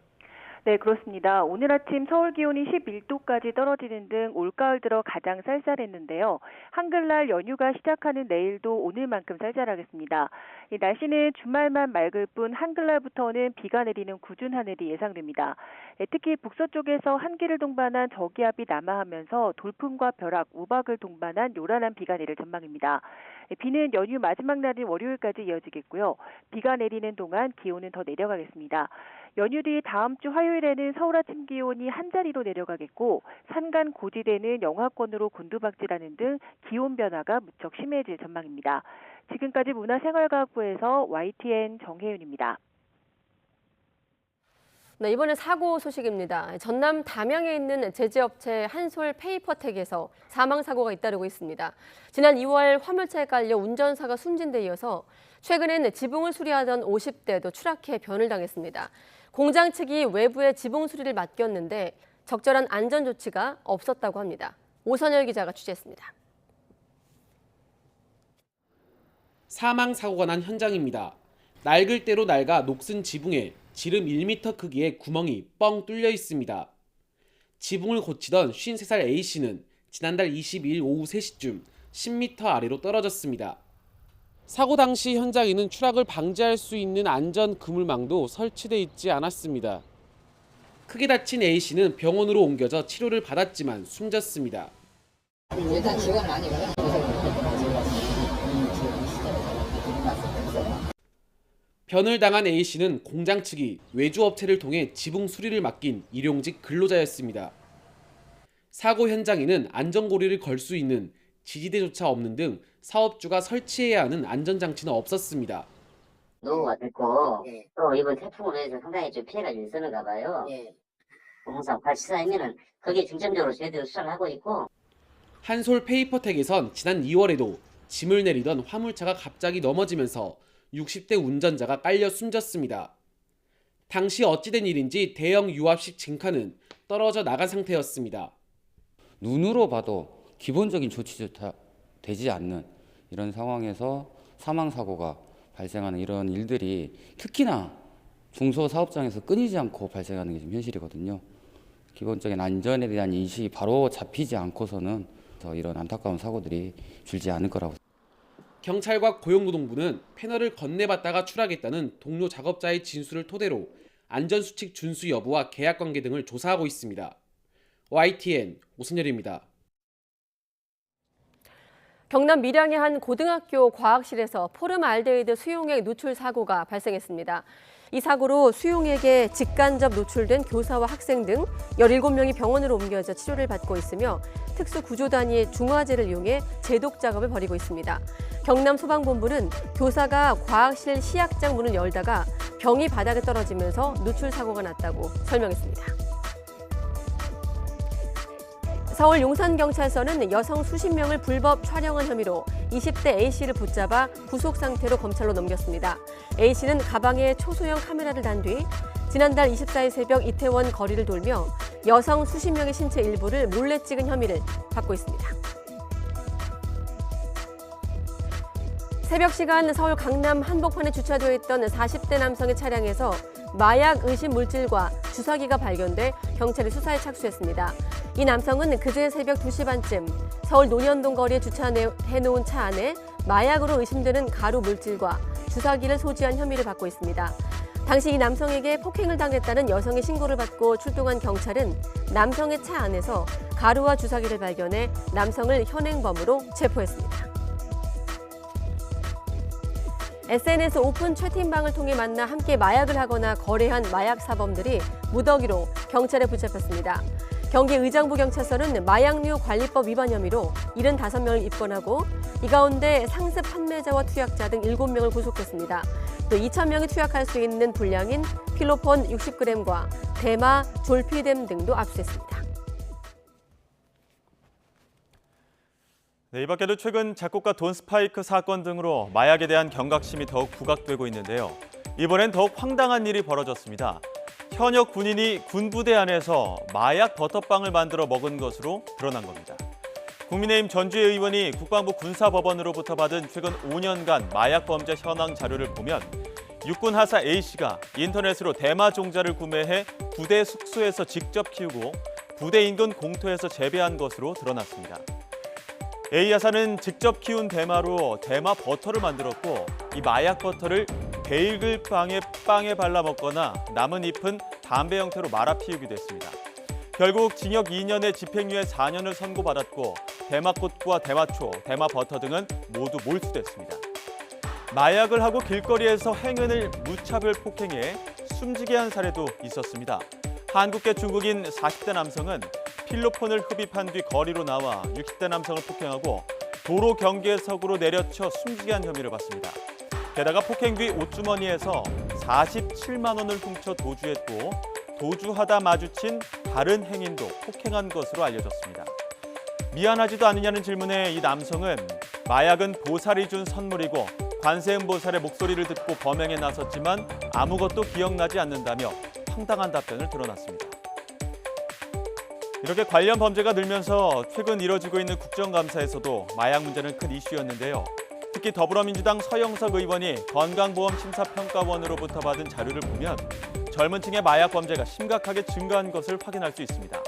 S12: 네, 그렇습니다. 오늘 아침 서울 기온이 11도까지 떨어지는 등 올가을 들어 가장 쌀쌀했는데요. 한글날 연휴가 시작하는 내일도 오늘만큼 쌀쌀하겠습니다. 이 날씨는 주말만 맑을 뿐 한글날부터는 비가 내리는 궂은 하늘이 예상됩니다. 특히 북서쪽에서 한기를 동반한 저기압이 남하하면서 돌풍과 벼락, 우박을 동반한 요란한 비가 내릴 전망입니다. 비는 연휴 마지막 날인 월요일까지 이어지겠고요. 비가 내리는 동안 기온은 더 내려가겠습니다. 연휴 뒤 다음 주 화요일에는 서울 아침 기온이 한 자리로 내려가겠고 산간 고지대는 영하권으로 곤두박질하는 등 기온 변화가 무척 심해질 전망입니다. 지금까지 문화생활과학부에서 YTN 정혜윤입니다.
S1: 네, 이번엔 사고 소식입니다. 전남 담양에 있는 제재업체 한솔 페이퍼텍에서 사망사고가 잇따르고 있습니다. 지난 2월 화물차에 깔려 운전사가 숨진 데 이어서 최근엔 지붕을 수리하던 50대도 추락해 변을 당했습니다. 공장 측이 외부에 지붕 수리를 맡겼는데 적절한 안전 조치가 없었다고 합니다. 오선열 기자가 취재했습니다.
S13: 사망사고가 난 현장입니다. 낡을 대로 낡아 녹슨 지붕에 지름 1m 크기의 구멍이 뻥 뚫려 있습니다. 지붕을 고치던 53살 A씨는 지난달 22일 오후 3시쯤 10m 아래로 떨어졌습니다. 사고 당시 현장에는 추락을 방지할 수 있는 안전 그물망도 설치돼 있지 않았습니다. 크게 다친 A씨는 병원으로 옮겨져 치료를 받았지만 숨졌습니다.
S14: 일단 지원 많이 받았어요.
S13: 변을 당한 A씨는 공장 측이 외주업체를 통해 지붕 수리를 맡긴 일용직 근로자였습니다. 사고 현장에는 안전고리를 걸 수 있는 지지대조차 없는 등 사업주가 설치해야 하는 안전장치는 없었습니다.
S14: 노후가 됐고 또 이번 태풍으로 해서 상당히 좀 피해가 있었는가 봐요. 공사 발치사이면은 거기에 중점적으로 저희들이 수사를 하고 있고.
S13: 한솔 페이퍼텍에선 지난 2월에도 짐을 내리던 화물차가 갑자기 넘어지면서 60대 운전자가 깔려 숨졌습니다. 당시 어찌된 일인지 대형 유압식 징카는 떨어져 나간 상태였습니다.
S15: 눈으로 봐도 기본적인 조치조차 되지 않는 이런 상황에서 사망사고가 발생하는 이런 일들이 특히나 중소사업장에서 끊이지 않고 발생하는 게 지금 현실이거든요. 기본적인 안전에 대한 인식이 바로 잡히지 않고서는 이런 안타까운 사고들이 줄지 않을 거라고.
S13: 경찰과 고용노동부는 패널을 건네받다가 추락했다는 동료 작업자의 진술을 토대로 안전수칙 준수 여부와 계약관계 등을 조사하고 있습니다. YTN 오선열입니다.
S1: 경남 밀양의 한 고등학교 과학실에서 포름알데히드 수용액 누출 사고가 발생했습니다. 이 사고로 수용액에 직간접 노출된 교사와 학생 등 17명이 병원으로 옮겨져 치료를 받고 있으며 특수구조단이 중화제를 이용해 제독 작업을 벌이고 있습니다. 경남소방본부는 교사가 과학실 시약장 문을 열다가 병이 바닥에 떨어지면서 누출 사고가 났다고 설명했습니다. 서울 용산경찰서는 여성 수십 명을 불법 촬영한 혐의로 20대 A씨를 붙잡아 구속 상태로 검찰로 넘겼습니다. A씨는 가방에 초소형 카메라를 단 뒤 지난달 24일 새벽 이태원 거리를 돌며 여성 수십 명의 신체 일부를 몰래 찍은 혐의를 받고 있습니다. 새벽 시간 서울 강남 한복판에 주차되어 있던 40대 남성의 차량에서 마약 의심 물질과 주사기가 발견돼 경찰이 수사에 착수했습니다. 이 남성은 그제 새벽 2시 반쯤 서울 논현동 거리에 주차해놓은 차 안에 마약으로 의심되는 가루 물질과 주사기를 소지한 혐의를 받고 있습니다. 당시 이 남성에게 폭행을 당했다는 여성의 신고를 받고 출동한 경찰은 남성의 차 안에서 가루와 주사기를 발견해 남성을 현행범으로 체포했습니다. SNS 오픈 채팅방을 통해 만나 함께 마약을 하거나 거래한 마약 사범들이 무더기로 경찰에 붙잡혔습니다. 경기 의정부 경찰서는 마약류 관리법 위반 혐의로 75명을 입건하고 이 가운데 상습 판매자와 투약자 등 7명을 구속했습니다. 또 2,000명이 투약할 수 있는 분량인 필로폰 60g과 대마, 졸피뎀 등도 압수했습니다.
S2: 네, 이 밖에도 최근 작곡가 돈 스파이크 사건 등으로 마약에 대한 경각심이 더욱 부각되고 있는데요. 이번엔 더욱 황당한 일이 벌어졌습니다. 현역 군인이 군부대 안에서 마약 버터빵을 만들어 먹은 것으로 드러난 겁니다. 국민의힘 전주의 의원이 국방부 군사법원으로부터 받은 최근 5년간 마약 범죄 현황 자료를 보면 육군 하사 A씨가 인터넷으로 대마 종자를 구매해 부대 숙소에서 직접 키우고 부대 인근 공터에서 재배한 것으로 드러났습니다. A 하사는 직접 키운 대마로 대마 버터를 만들었고 이 마약 버터를 베이글 빵에 발라 먹거나 남은 잎은 담배 형태로 말아 피우기도 했습니다. 결국 징역 2년에 집행유예 4년을 선고받았고 대마꽃과 대마초, 대마버터 등은 모두 몰수됐습니다. 마약을 하고 길거리에서 행인을 무차별 폭행해 숨지게 한 사례도 있었습니다. 한국계 중국인 40대 남성은 필로폰을 흡입한 뒤 거리로 나와 60대 남성을 폭행하고 도로 경계석으로 내려쳐 숨지게 한 혐의를 받습니다. 게다가 폭행 뒤 옷주머니에서 47만 원을 훔쳐 도주했고 도주하다 마주친 다른 행인도 폭행한 것으로 알려졌습니다. 미안하지도 않느냐는 질문에 이 남성은 마약은 보살이 준 선물이고 관세음보살의 목소리를 듣고 범행에 나섰지만 아무것도 기억나지 않는다며 황당한 답변을 드러났습니다. 이렇게 관련 범죄가 늘면서 최근 이뤄지고 있는 국정감사에서도 마약 문제는 큰 이슈였는데요. 특히 더불어민주당 서영석 의원이 건강보험심사평가원으로부터 받은 자료를 보면 젊은 층의 마약 범죄가 심각하게 증가한 것을 확인할 수 있습니다.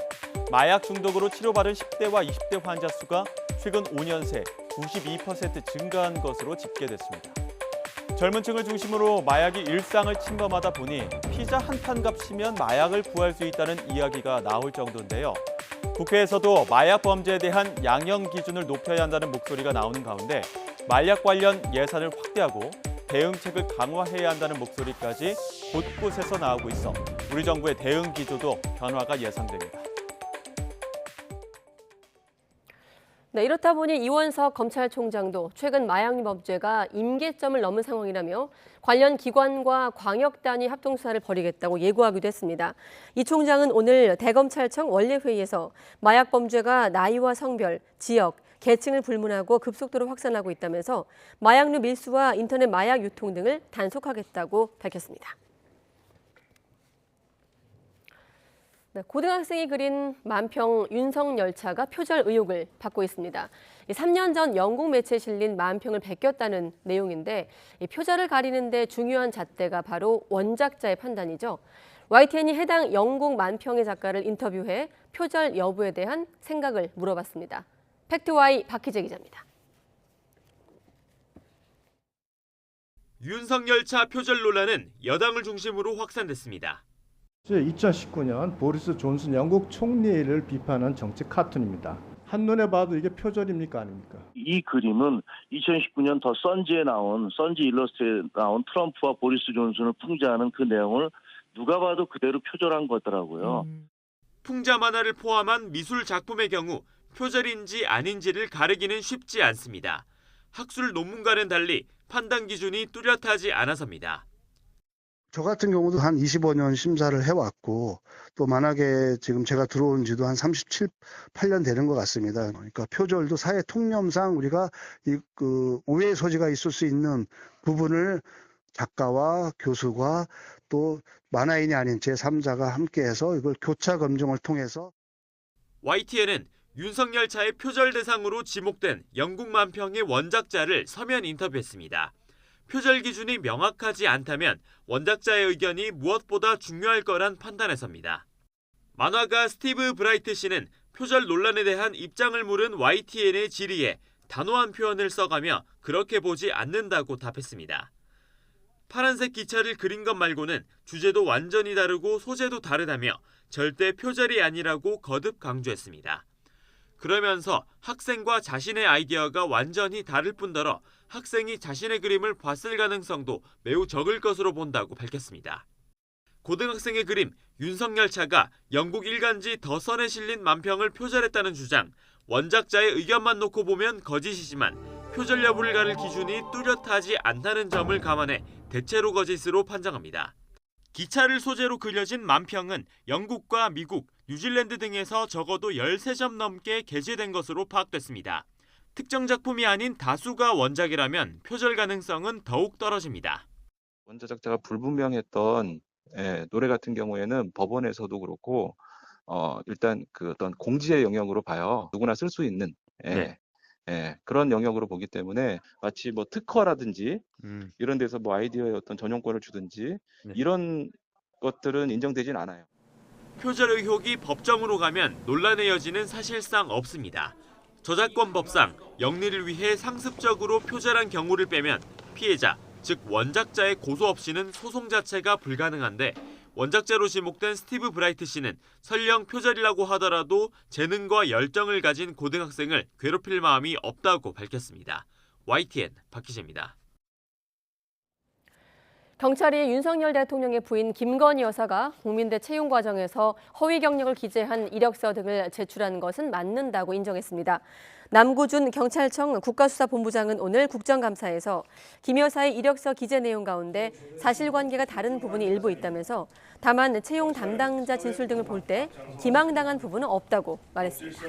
S2: 마약 중독으로 치료받은 10대와 20대 환자 수가 최근 5년 새 92% 증가한 것으로 집계됐습니다. 젊은 층을 중심으로 마약이 일상을 침범하다 보니 피자 한 판 값이면 마약을 구할 수 있다는 이야기가 나올 정도인데요. 국회에서도 마약 범죄에 대한 양형 기준을 높여야 한다는 목소리가 나오는 가운데 마약 관련 예산을 확대하고 대응책을 강화해야 한다는 목소리까지 곳곳에서 나오고 있어 우리 정부의 대응 기조도 변화가 예상됩니다.
S1: 네, 이렇다 보니 이원석 검찰총장도 최근 마약 범죄가 임계점을 넘은 상황이라며 관련 기관과 광역단위 합동수사를 벌이겠다고 예고하기도 했습니다. 이 총장은 오늘 대검찰청 원례회의에서 마약 범죄가 나이와 성별, 지역, 계층을 불문하고 급속도로 확산하고 있다면서 마약류 밀수와 인터넷 마약 유통 등을 단속하겠다고 밝혔습니다. 고등학생이 그린 만평 윤석열차가 표절 의혹을 받고 있습니다. 3년 전 영국 매체에 실린 만평을 베꼈다는 내용인데 이 표절을 가리는 데 중요한 잣대가 바로 원작자의 판단이죠. YTN이 해당 영국 만평의 작가를 인터뷰해 표절 여부에 대한 생각을 물어봤습니다. 팩트와이 박희재 기자입니다.
S4: 윤석열차 표절 논란은 여당을 중심으로 확산됐습니다.
S5: 2019년 보리스 존슨 영국 총리를 비판한 정치 카툰입니다. 한눈에 봐도 이게 표절입니까 아닙니까?
S16: 이 그림은 2019년 더 선지에 나온 선지 일러스트에 나온 트럼프와 보리스 존슨을 풍자하는 그 내용을 누가 봐도 그대로 표절한 거더라고요.
S20: 풍자 만화를 포함한 미술 작품의 경우 표절인지 아닌지를 가르기는 쉽지 않습니다. 학술 논문과는 달리 판단 기준이 뚜렷하지 않아서입니다.
S17: 저 같은 경우도 한 25년 심사를 해왔고 또 만약에 지금 제가 들어온 지도 한 37, 8년 되는 것 같습니다. 그러니까 표절도 사회 통념상 우리가 오해의 소지가 있을 수 있는 부분을 작가와 교수가 또 만화인이 아닌 제3자가 함께해서 이걸 교차 검증을 통해서
S20: YTN은 윤석열차의 표절 대상으로 지목된 영국 만평의 원작자를 서면 인터뷰했습니다. 표절 기준이 명확하지 않다면 원작자의 의견이 무엇보다 중요할 거란 판단에서입니다. 만화가 스티브 브라이트 씨는
S4: 표절 논란에 대한 입장을 물은 YTN의 질의에 단호한 표현을 써가며 그렇게 보지 않는다고 답했습니다. 파란색 기차를 그린 것 말고는 주제도 완전히 다르고 소재도 다르다며 절대 표절이 아니라고 거듭 강조했습니다. 그러면서 학생과 자신의 아이디어가 완전히 다를 뿐더러 학생이 자신의 그림을 봤을 가능성도 매우 적을 것으로 본다고 밝혔습니다. 고등학생의 그림 윤석열차가 영국 일간지 더 선에 실린 만평을 표절했다는 주장, 원작자의 의견만 놓고 보면 거짓이지만 표절 여부를 가릴 기준이 뚜렷하지 않다는 점을 감안해 대체로 거짓으로 판정합니다. 기차를 소재로 그려진 만평은 영국과 미국, 뉴질랜드 등에서 적어도 13점 넘게 게재된 것으로 파악됐습니다. 특정 작품이 아닌 다수가 원작이라면 표절 가능성은 더욱 떨어집니다.
S18: 원작 작자가 불분명했던 노래 같은 경우에는 법원에서도 그렇고 일단 그 어떤 공지의 영역으로 봐요. 누구나 쓸 수 있는 그런 영역으로 보기 때문에 마치 뭐 특허라든지 이런 데서 뭐 아이디어의 어떤 전용권을 주든지 이런 것들은 인정되진 않아요.
S4: 표절 의혹이 법정으로 가면 논란의 여지는 사실상 없습니다. 저작권법상 영리를 위해 상습적으로 표절한 경우를 빼면 피해자, 즉 원작자의 고소 없이는 소송 자체가 불가능한데 원작자로 지목된 스티브 브라이트 씨는 설령 표절이라고 하더라도 재능과 열정을 가진 고등학생을 괴롭힐 마음이 없다고 밝혔습니다. YTN 박희재입니다.
S1: 경찰이 윤석열 대통령의 부인 김건희 여사가 국민대 채용 과정에서 허위 경력을 기재한 이력서 등을 제출한 것은 맞는다고 인정했습니다. 남구준 경찰청 국가수사본부장은 오늘 국정감사에서 김 여사의 이력서 기재 내용 가운데 사실관계가 다른 부분이 일부 있다면서 다만 채용 담당자 진술 등을 볼 때 기망당한 부분은 없다고 말했습니다.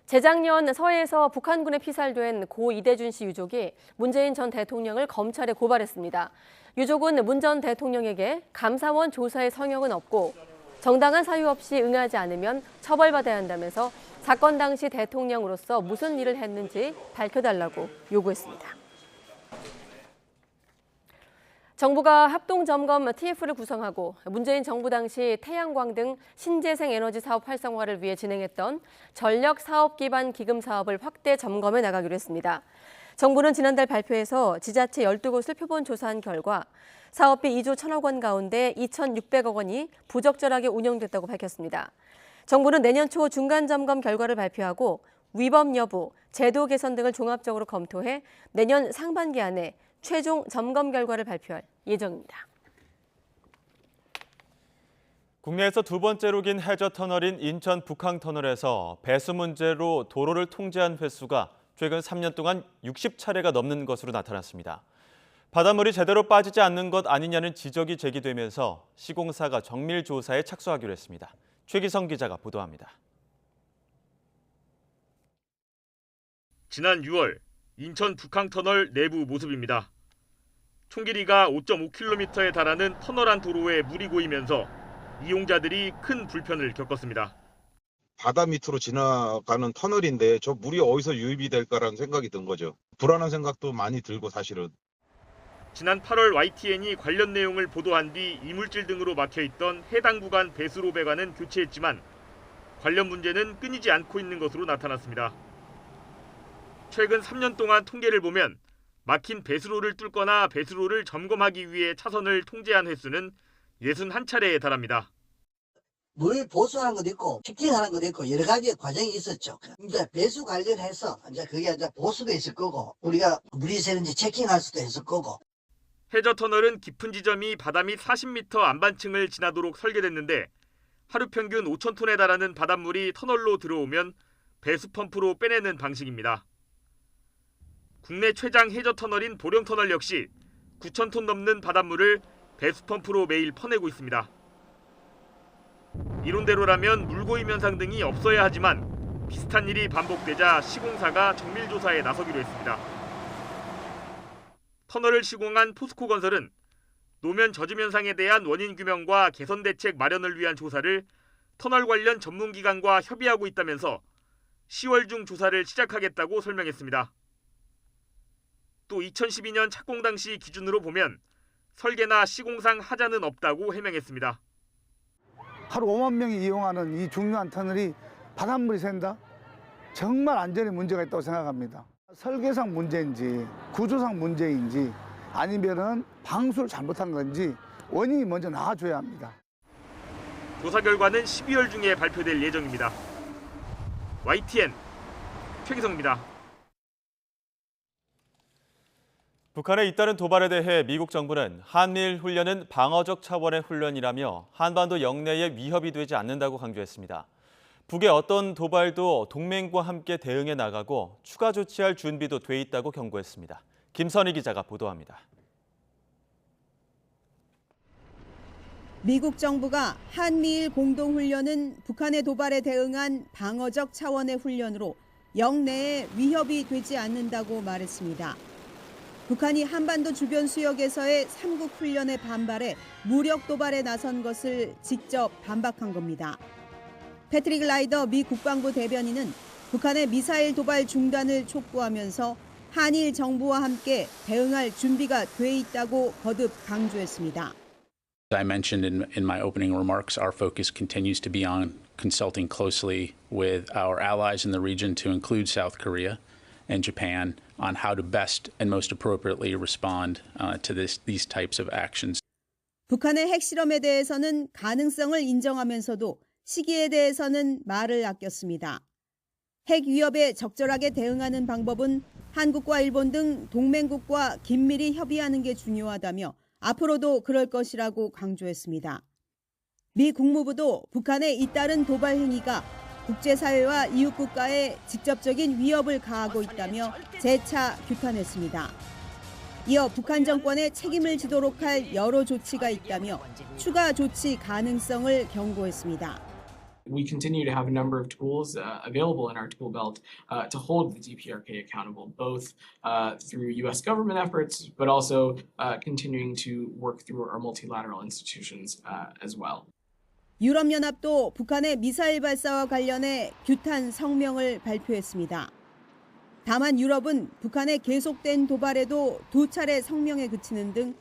S1: 재작년 서해에서 북한군에 피살된 고 이대준 씨 유족이 문재인 전 대통령을 검찰에 고발했습니다. 유족은 문 전 대통령에게 감사원 조사의 성역은 없고 정당한 사유 없이 응하지 않으면 처벌받아야 한다면서 사건 당시 대통령으로서 무슨 일을 했는지 밝혀달라고 요구했습니다. 정부가 합동점검 TF를 구성하고 문재인 정부 당시 태양광 등 신재생 에너지 사업 활성화를 위해 진행했던 전력 사업 기반 기금 사업을 확대 점검해 나가기로 했습니다. 정부는 지난달 발표에서 지자체 12곳을 표본 조사한 결과 사업비 2조 1천억 원 가운데 2,600억 원이 부적절하게 운영됐다고 밝혔습니다. 정부는 내년 초 중간 점검 결과를 발표하고 위법 여부, 제도 개선 등을 종합적으로 검토해 내년 상반기 안에 최종 점검 결과를 발표할 예정입니다.
S2: 국내에서 두 번째로 긴 해저 터널인 인천 북항터널에서 배수 문제로 도로를 통제한 횟수가 최근 3년 동안 60차례가 넘는 것으로 나타났습니다. 바닷물이 제대로 빠지지 않는 것 아니냐는 지적이 제기되면서 시공사가 정밀 조사에 착수하기로 했습니다. 최기성 기자가 보도합니다.
S4: 지난 6월 인천 북항터널 내부 모습입니다. 총 길이가 5.5km에 달하는 터널 안 도로에 물이 고이면서 이용자들이 큰 불편을 겪었습니다.
S19: 바다 밑으로 지나가는 터널인데 저 물이 어디서 유입이 될까라는 생각이 든 거죠. 불안한 생각도 많이 들고 사실은.
S4: 지난 8월 YTN이 관련 내용을 보도한 뒤 이물질 등으로 막혀있던 해당 구간 배수로 배관은 교체했지만 관련 문제는 끊이지 않고 있는 것으로 나타났습니다. 최근 3년 동안 통계를 보면 막힌 배수로를 뚫거나 배수로를 점검하기 위해 차선을 통제한 횟수는 61차례에 달합니다.
S21: 물 보수하는 것도 있고 체킹하는 것도 있고 여러 가지 과정이 있었죠. 이제 배수 관련해서 이제 그게 이제 보수도 있을 거고 우리가 물이 새는지 체킹할 수도 있을 거고.
S4: 해저 터널은 깊은 지점이 바다 밑 40m 안반층을 지나도록 설계됐는데 하루 평균 5,000톤에 달하는 바닷물이 터널로 들어오면 배수 펌프로 빼내는 방식입니다. 국내 최장 해저 터널인 보령터널 역시 9,000톤 넘는 바닷물을 배수 펌프로 매일 퍼내고 있습니다. 이론대로라면 물고임 현상 등이 없어야 하지만 비슷한 일이 반복되자 시공사가 정밀조사에 나서기로 했습니다. 터널을 시공한 포스코건설은 노면 젖음 현상에 대한 원인 규명과 개선 대책 마련을 위한 조사를 터널 관련 전문기관과 협의하고 있다면서 10월 중 조사를 시작하겠다고 설명했습니다. 또 2012년 착공 당시 기준으로 보면 설계나 시공상 하자는 없다고 해명했습니다.
S3: 하루 5만 명이 이용하는 이 중요한 터널이 바닷물이 샌다? 정말 안전에 문제가 있다고 생각합니다. 설계상 문제인지 구조상 문제인지 아니면은 방수를 잘못한 건지 원인이 먼저 나와줘야 합니다.
S6: 조사 결과는 12월 중에 발표될 예정입니다. YTN 최기성입니다.
S2: 북한의 잇따른 도발에 대해 미국 정부는 한미일 훈련은 방어적 차원의 훈련이라며 한반도 영내에 위협이 되지 않는다고 강조했습니다. 북의 어떤 도발도 동맹과 함께 대응해 나가고 추가 조치할 준비도 돼 있다고 경고했습니다. 김선희 기자가 보도합니다.
S22: 미국 정부가 한미일 공동훈련은 북한의 도발에 대응한 방어적 차원의 훈련으로 영내에 위협이 되지 않는다고 말했습니다. 북한이 한반도 주변 수역에서의 3국 훈련에 반발해 무력 도발에 나선 것을 직접 반박한 겁니다. 패트릭 라이더 미 국방부 대변인은 북한의 미사일 도발 중단을 촉구하면서 한일 정부와 함께 대응할 준비가 돼 있다고 거듭 강조했습니다.
S23: As I mentioned in my opening remarks, our focus continues to be on consulting closely with our allies in the region, to include South Korea and Japan, on how to best and most appropriately respond to these types of actions.
S22: 북한의 핵실험에 대해서는 가능성을 인정하면서도 시기에 대해서는 말을 아꼈습니다. 핵 위협에 적절하게 대응하는 방법은 한국과 일본 등 동맹국과 긴밀히 협의하는 게 중요하다며 앞으로도 그럴 것이라고 강조했습니다. 미 국무부도 북한의 잇따른 도발 행위가 국제사회와 이웃국가에 직접적인 위협을 가하고 있다며 재차 규탄했습니다. 이어 북한 정권의 책임을 지도록 할 여러 조치가 있다며 추가 조치 가능성을 경고했습니다.
S24: We continue to have a number of tools available in our tool belt to hold the DPRK accountable, both through U.S. government efforts, but also continuing to work through our multilateral institutions as well.
S22: 유럽연합도 북한의 미사일 발사와 관련해 규탄 성명을 발표했습니다. 다만 유럽은 북한의 계속된 도발에도 2차례 성명에 그치는 등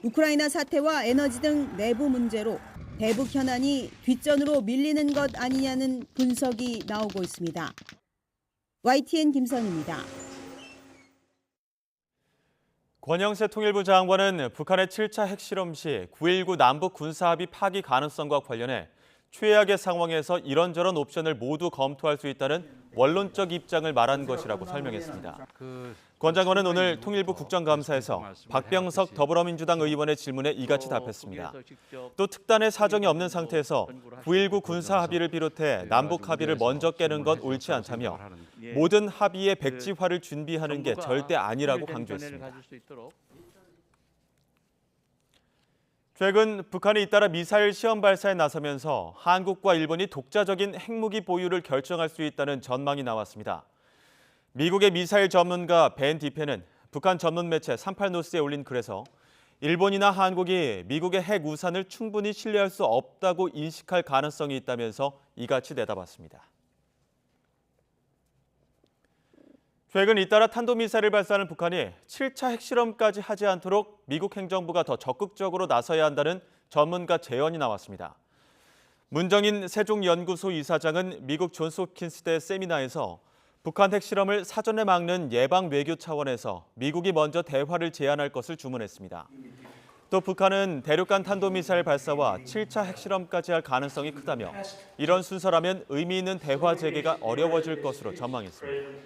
S22: 우크라이나 사태와 에너지 등 내부 문제로 대북 현안이 뒷전으로 밀리는 것 아니냐는 분석이 나오고 있습니다. YTN 김선입니다.
S2: 권영세 통일부 장관은 북한의 7차 핵실험 시 9.19 남북 군사합의 파기 가능성과 관련해 최악의 상황에서 이런저런 옵션을 모두 검토할 수 있다는 원론적 입장을 말한 것이라고 설명했습니다. 권 장관은 오늘 통일부 국정감사에서 박병석 더불어민주당 의원의 질문에 이같이 답했습니다. 또 특단의 사정이 없는 상태에서 9.19 군사합의를 비롯해 남북 합의를 먼저 깨는 건 옳지 않다며 모든 합의의 백지화를 준비하는 게 절대 아니라고 강조했습니다. 최근 북한이 잇따라 미사일 시험 발사에 나서면서 한국과 일본이 독자적인 핵무기 보유를 결정할 수 있다는 전망이 나왔습니다. 미국의 미사일 전문가 벤 디페는 북한 전문 매체 38노스에 올린 글에서 일본이나 한국이 미국의 핵 우산을 충분히 신뢰할 수 없다고 인식할 가능성이 있다면서 이같이 내다봤습니다. 최근 잇따라 탄도미사일을 발사하는 북한이 7차 핵실험까지 하지 않도록 미국 행정부가 더 적극적으로 나서야 한다는 전문가 제언이 나왔습니다. 문정인 세종연구소 이사장은 미국 존스홉킨스대 세미나에서 북한 핵실험을 사전에 막는 예방 외교 차원에서 미국이 먼저 대화를 제안할 것을 주문했습니다. 또 북한은 대륙간 탄도미사일 발사와 7차 핵실험까지 할 가능성이 크다며 이런 순서라면 의미 있는 대화 재개가 어려워질 것으로 전망했습니다.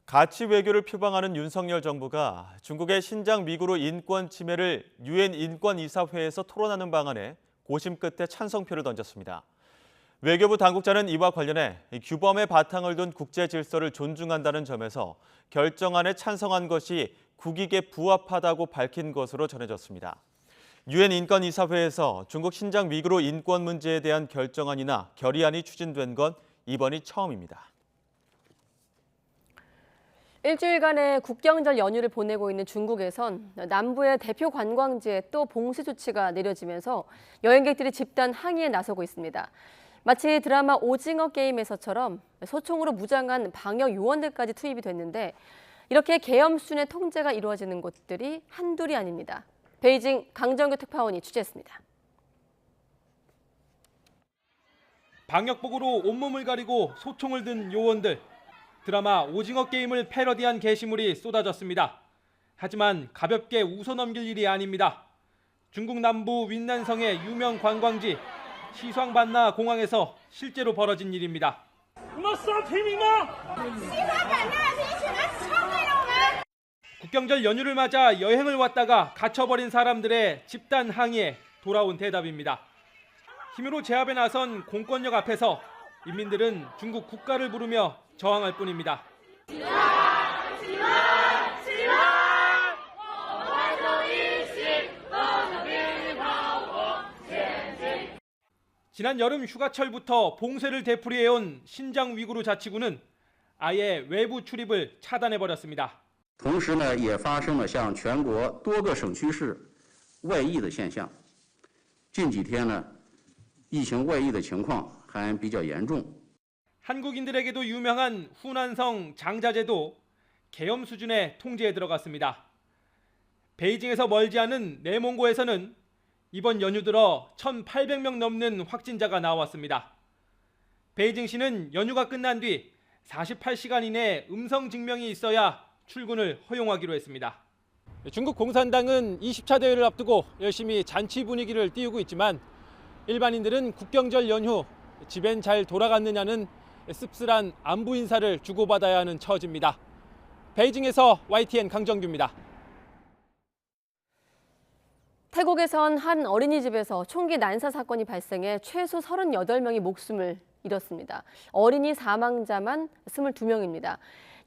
S2: 가치 외교를 표방하는 윤석열 정부가 중국의 신장 위구르 인권 침해를 유엔 인권이사회에서 토론하는 방안에 고심 끝에 찬성표를 던졌습니다. 외교부 당국자는 이와 관련해 규범의 바탕을 둔 국제 질서를 존중한다는 점에서 결정안에 찬성한 것이 국익에 부합하다고 밝힌 것으로 전해졌습니다. 유엔 인권이사회에서 중국 신장 위구르 인권 문제에 대한 결정안이나 결의안이 추진된 건 이번이 처음입니다.
S1: 일주일간의 국경절 연휴를 보내고 있는 중국에선 남부의 대표 관광지에 또 봉쇄 조치가 내려지면서 여행객들이 집단 항의에 나서고 있습니다. 마치 드라마 오징어 게임에서처럼 소총으로 무장한 방역 요원들까지 투입이 됐는데 이렇게 계엄순의 통제가 이루어지는 곳들이 한둘이 아닙니다. 베이징 강정규 특파원이 취재했습니다.
S7: 방역복으로 온몸을 가리고 소총을 든 요원들, 드라마 오징어 게임을 패러디한 게시물이 쏟아졌습니다. 하지만 가볍게 웃어넘길 일이 아닙니다. 중국 남부 윈난성의 유명 관광지 시황반나 공항에서 실제로 벌어진 일입니다. 국경절 연휴를 맞아 여행을 왔다가 갇혀버린 사람들의 집단 항의에 돌아온 대답입니다. 힘으로 제압에 나선 공권력 앞에서 인민들은 중국 국가를 부르며 저항할 뿐입니다. 지난 여름 휴가철부터 봉쇄를 되풀이해온 신장 위구르 자치구는 아예 외부 출입을 차단해버렸습니다.
S8: 同时呢，也发生了向全国多个省区市外溢的现象。近几天呢，疫情外溢的情况还比较严重。
S7: 한국인들에게도 유명한 후난성 장자제도 계엄 수준의 통제에 들어갔습니다. 베이징에서 멀지 않은 내몽고에서는 이번 연휴 들어 1,800명 넘는 확진자가 나왔습니다. 베이징시는 연휴가 끝난 뒤 48시간 이내 음성 증명이 있어야 출근을 허용하기로 했습니다. 중국 공산당은 20차 대회를 앞두고 열심히 잔치 분위기를 띄우고 있지만 일반인들은 국경절 연휴 집엔 잘 돌아갔느냐는 씁쓸한 안부 인사를 주고받아야 하는 처지입니다. 베이징에서 YTN 강정규입니다.
S1: 태국에선 한 어린이집에서 총기 난사 사건이 발생해 최소 38명이 목숨을 잃었습니다. 어린이 사망자만 22명입니다.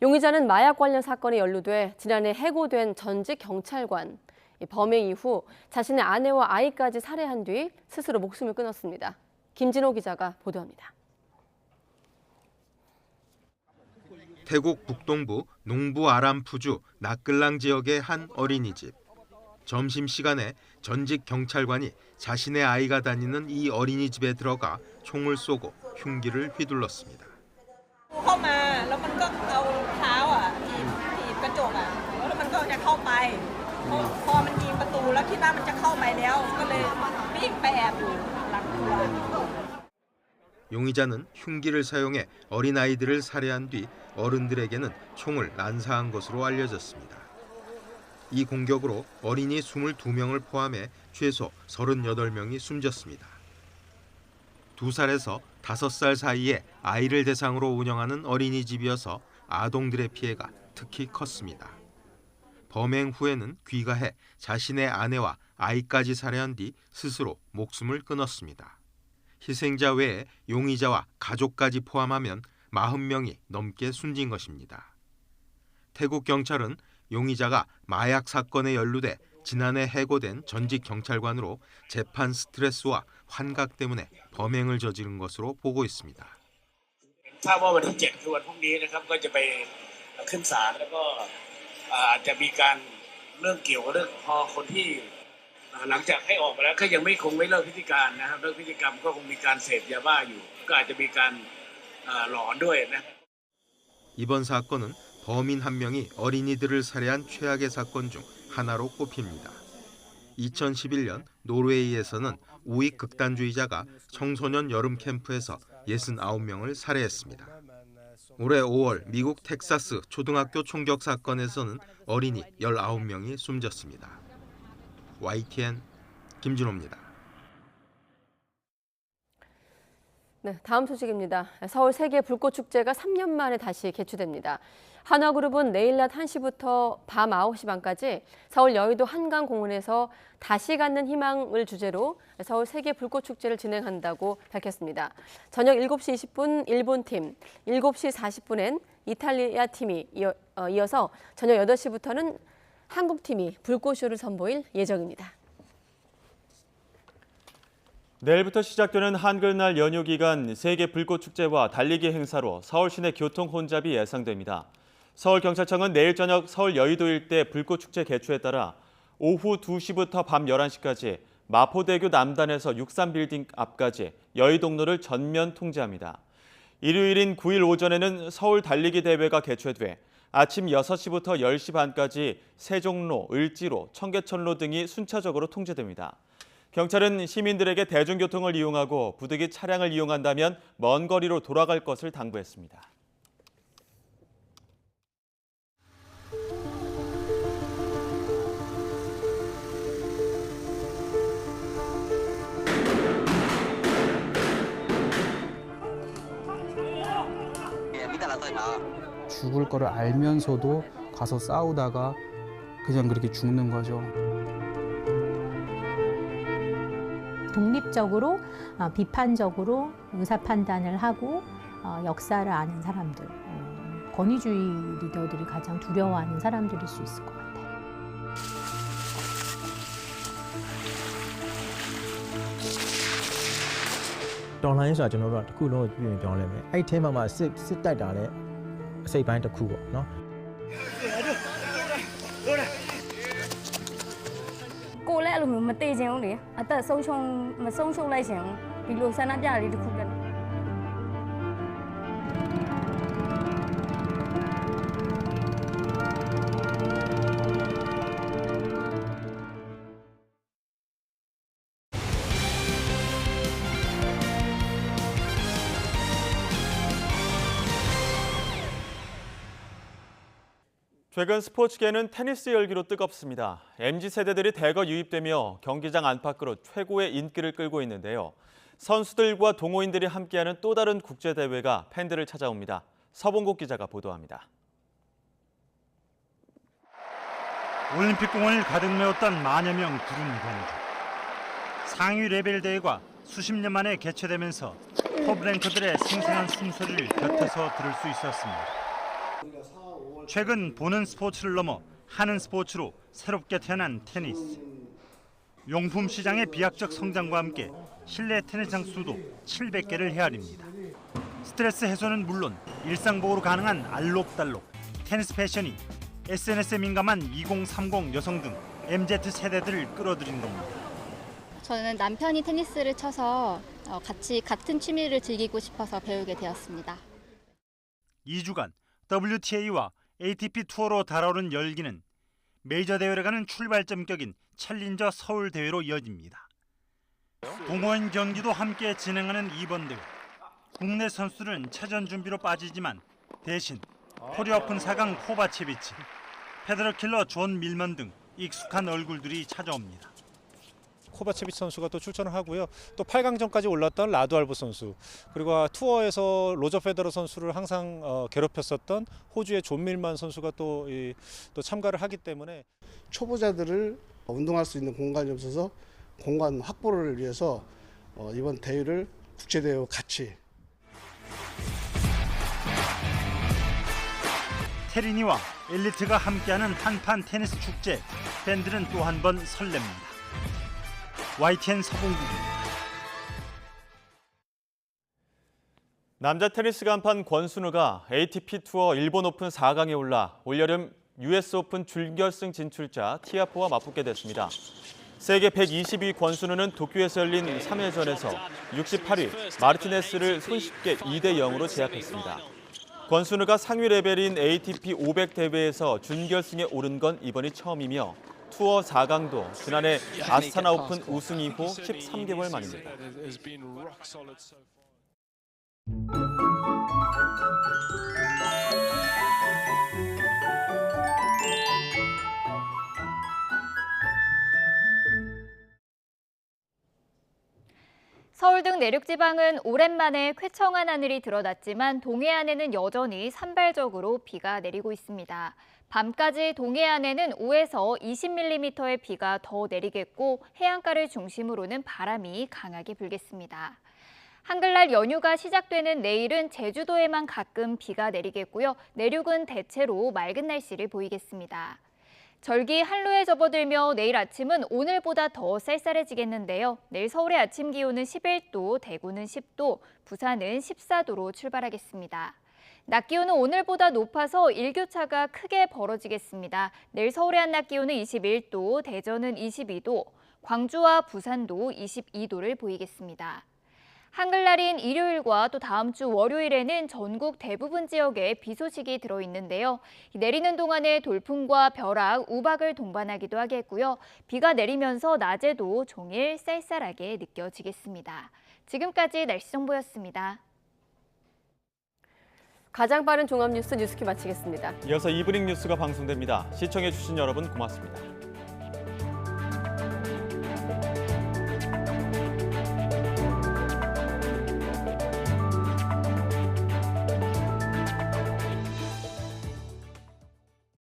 S1: 용의자는 마약 관련 사건에 연루돼 지난해 해고된 전직 경찰관. 범행 이후 자신의 아내와 아이까지 살해한 뒤 스스로 목숨을 끊었습니다. 김진호 기자가 보도합니다.
S10: 태국 북동부 농부 아람푸주 나끌랑 지역의 한 어린이집. 점심시간에 전직 경찰관이 자신의 아이가 다니는 이 어린이집에 들어가 총을 쏘고 흉기를 휘둘렀습니다. 용의자는 흉기를 사용해 어린아이들을 살해한 뒤 어른들에게는 총을 난사한 것으로 알려졌습니다. 이 공격으로 어린이 22명을 포함해 최소 38명이 숨졌습니다. 2살에서 5살 사이에 아이를 대상으로 운영하는 어린이집이어서 아동들의 피해가 특히 컸습니다. 범행 후에는 귀가해 자신의 아내와 아이까지 살해한 뒤 스스로 목숨을 끊었습니다. 희생자 외에 용의자와 가족까지 포함하면 40명이 넘게 숨진 것입니다. 태국 경찰은 용의자가 마약 사건에 연루돼 지난해 해고된 전직 경찰관으로 재판 스트레스와 환각 때문에 범행을 저지른 것으로 보고 있습니다.
S11: ทราบว่าวันที่ 7 คือวันพรุ่งนี้นะครับก็จะไปขึ้นศาลแล้วก็อาจจะมีการเรื่องเกี่ยวกับเรื่องพอคนที่หลังจากให้ออกมาแล้วก็ยังคงไม่เลิกพฤติการนะครับเลิกพฤติกรรมก็คงมีการเสพยาบ้าอยู่ก็อาจจะมีการหลอนด้วยนะ
S10: 이번 사건은 범인 한 명이 어린이들을 살해한 최악의 사건 중 하나로 꼽힙니다. 2011년 노르웨이에서는 우익 극단주의자가 청소년 여름 캠프에서 69명을 살해했습니다. 올해 5월 미국 텍사스 초등학교 총격 사건에서는 어린이 19명이 숨졌습니다. YTN 김진호입니다.
S1: 네, 다음 소식입니다. 서울 세계 불꽃 축제가 3년 만에 다시 개최됩니다. 한화그룹은 내일 낮 1시부터 밤 9시 반까지 서울 여의도 한강공원에서 다시 갖는 희망을 주제로 서울 세계 불꽃 축제를 진행한다고 밝혔습니다. 저녁 7시 20분 일본팀, 7시 40분엔 이탈리아 팀이 이어서 저녁 8시부터는 한국팀이 불꽃쇼를 선보일 예정입니다.
S2: 내일부터 시작되는 한글날 연휴 기간 세계 불꽃 축제와 달리기 행사로 서울 시내 교통 혼잡이 예상됩니다. 서울경찰청은 내일 저녁 서울 여의도 일대 불꽃 축제 개최에 따라 오후 2시부터 밤 11시까지 마포대교 남단에서 63빌딩 앞까지 여의동로를 전면 통제합니다. 일요일인 9일 오전에는 서울 달리기 대회가 개최돼 아침 6시부터 10시 반까지 세종로, 을지로, 청계천로 등이 순차적으로 통제됩니다. 경찰은 시민들에게 대중교통을 이용하고 부득이 차량을 이용한다면 먼 거리로 돌아갈 것을 당부했습니다.
S9: 죽을 거를 알면서도 가서 싸우다가 그냥 그렇게 죽는 거죠.
S12: 독립적으로 비판적으로 의사 판단을 하고 역사를 아는 사람들, 권위주의 리더들이 가장 두려워하는 사람들일 수 있을 것 같아요.
S14: တော်လှန်ရေးဆိုတာကျွန်တော်တို့ကတစ်ခုလုံးကိုပြင်ပြောင်းလဲမယ်အဲ့ထဲမှာစစ်တိုက်တာလည်းအစိတ်ပိုင်းတစ်ခုပေါ့နော်
S15: ကိုလည်းအဲ့လိုမျိုးမတေချင်ဘူးလေအသက်ဆုံးရှုံးမဆုံးရှုံးလိုက်ရှင်ဒီလိုဆန္ဒပြလေးတစ်ခုလည်း
S2: 최근 스포츠계는 테니스 열기로 뜨겁습니다. MZ세대들이 대거 유입되며 경기장 안팎으로 최고의 인기를 끌고 있는데요. 선수들과 동호인들이 함께하는 또 다른 국제대회가 팬들을 찾아옵니다. 서봉국 기자가 보도합니다.
S25: 올림픽 공원을 가득 메웠던 만여 명 구름 관중. 상위 레벨 대회가 수십 년 만에 개최되면서 톱랭커들의 생생한 숨소리를 곁에서 들을 수 있었습니다. 최근 보는 스포츠를 넘어 하는 스포츠로 새롭게 태어난 테니스. 용품 시장의 비약적 성장과 함께 실내 테니스장 수도 700개를 헤아립니다. 스트레스 해소는 물론 일상복으로 가능한 알록달록 테니스 패션이 SNS에 민감한 2030 여성 등 MZ 세대들을 끌어들인 겁니다.
S26: 저는 남편이 테니스를 쳐서 같이 같은 취미를 즐기고 싶어서 배우게 되었습니다.
S25: 2주간 WTA와 ATP 투어로 달아오른 열기는 메이저 대회를 가는 출발점격인 챌린저 서울 대회로 이어집니다. 동호인 경기도 함께 진행하는 이번 대회. 국내 선수들은 차전 준비로 빠지지만 대신 코리아 오픈 4강 코바체비치, 페더러 킬러 존 밀먼 등 익숙한 얼굴들이 찾아옵니다.
S27: 코바체비치 선수가 또 출전을 하고요. 또 8강전까지 올랐던 라두알보 선수, 그리고 투어에서 로저 페더러 선수를 항상 괴롭혔었던 호주의 존 밀만 선수가 또 참가를 하기 때문에
S17: 초보자들을 운동할 수 있는 공간이 없어서 공간 확보를 위해서 이번 대회를 국제대회와 같이
S25: 테린이와 엘리트가 함께하는 한판 테니스 축제, 팬들은 또 한 번 설렙니다. YTN 서봉국입니다.
S2: 남자 테니스 간판 권순우가 ATP 투어 일본 오픈 4강에 올라 올여름 US 오픈 준결승 진출자 티아포와 맞붙게 됐습니다. 세계 122위 권순우는 도쿄에서 열린 3회전에서 68위 마르티네스를 손쉽게 2대0으로 제압했습니다. 권순우가 상위 레벨인 ATP 500 대회에서 준결승에 오른 건 이번이 처음이며 투어 4강도 지난해 아스타나 오픈 우승 이후 13개월 만입니다.
S28: 서울 등 내륙지방은 오랜만에 쾌청한 하늘이 드러났지만 동해안에는 여전히 산발적으로 비가 내리고 있습니다. 밤까지 동해안에는 5에서 20mm의 비가 더 내리겠고 해안가를 중심으로는 바람이 강하게 불겠습니다. 한글날 연휴가 시작되는 내일은 제주도에만 가끔 비가 내리겠고요. 내륙은 대체로 맑은 날씨를 보이겠습니다. 절기 한로에 접어들며 내일 아침은 오늘보다 더 쌀쌀해지겠는데요. 내일 서울의 아침 기온은 11도, 대구는 10도, 부산은 14도로 출발하겠습니다. 낮 기온은 오늘보다 높아서 일교차가 크게 벌어지겠습니다. 내일 서울의 한낮 기온은 21도, 대전은 22도, 광주와 부산도 22도를 보이겠습니다. 한글날인 일요일과 또 다음 주 월요일에는 전국 대부분 지역에 비 소식이 들어있는데요. 내리는 동안에 돌풍과 벼락, 우박을 동반하기도 하겠고요. 비가 내리면서 낮에도 종일 쌀쌀하게 느껴지겠습니다. 지금까지 날씨 정보였습니다.
S1: 가장 빠른 종합뉴스 뉴스키 마치겠습니다.
S2: 이어서 이브닝 뉴스가 방송됩니다. 시청해주신 여러분 고맙습니다.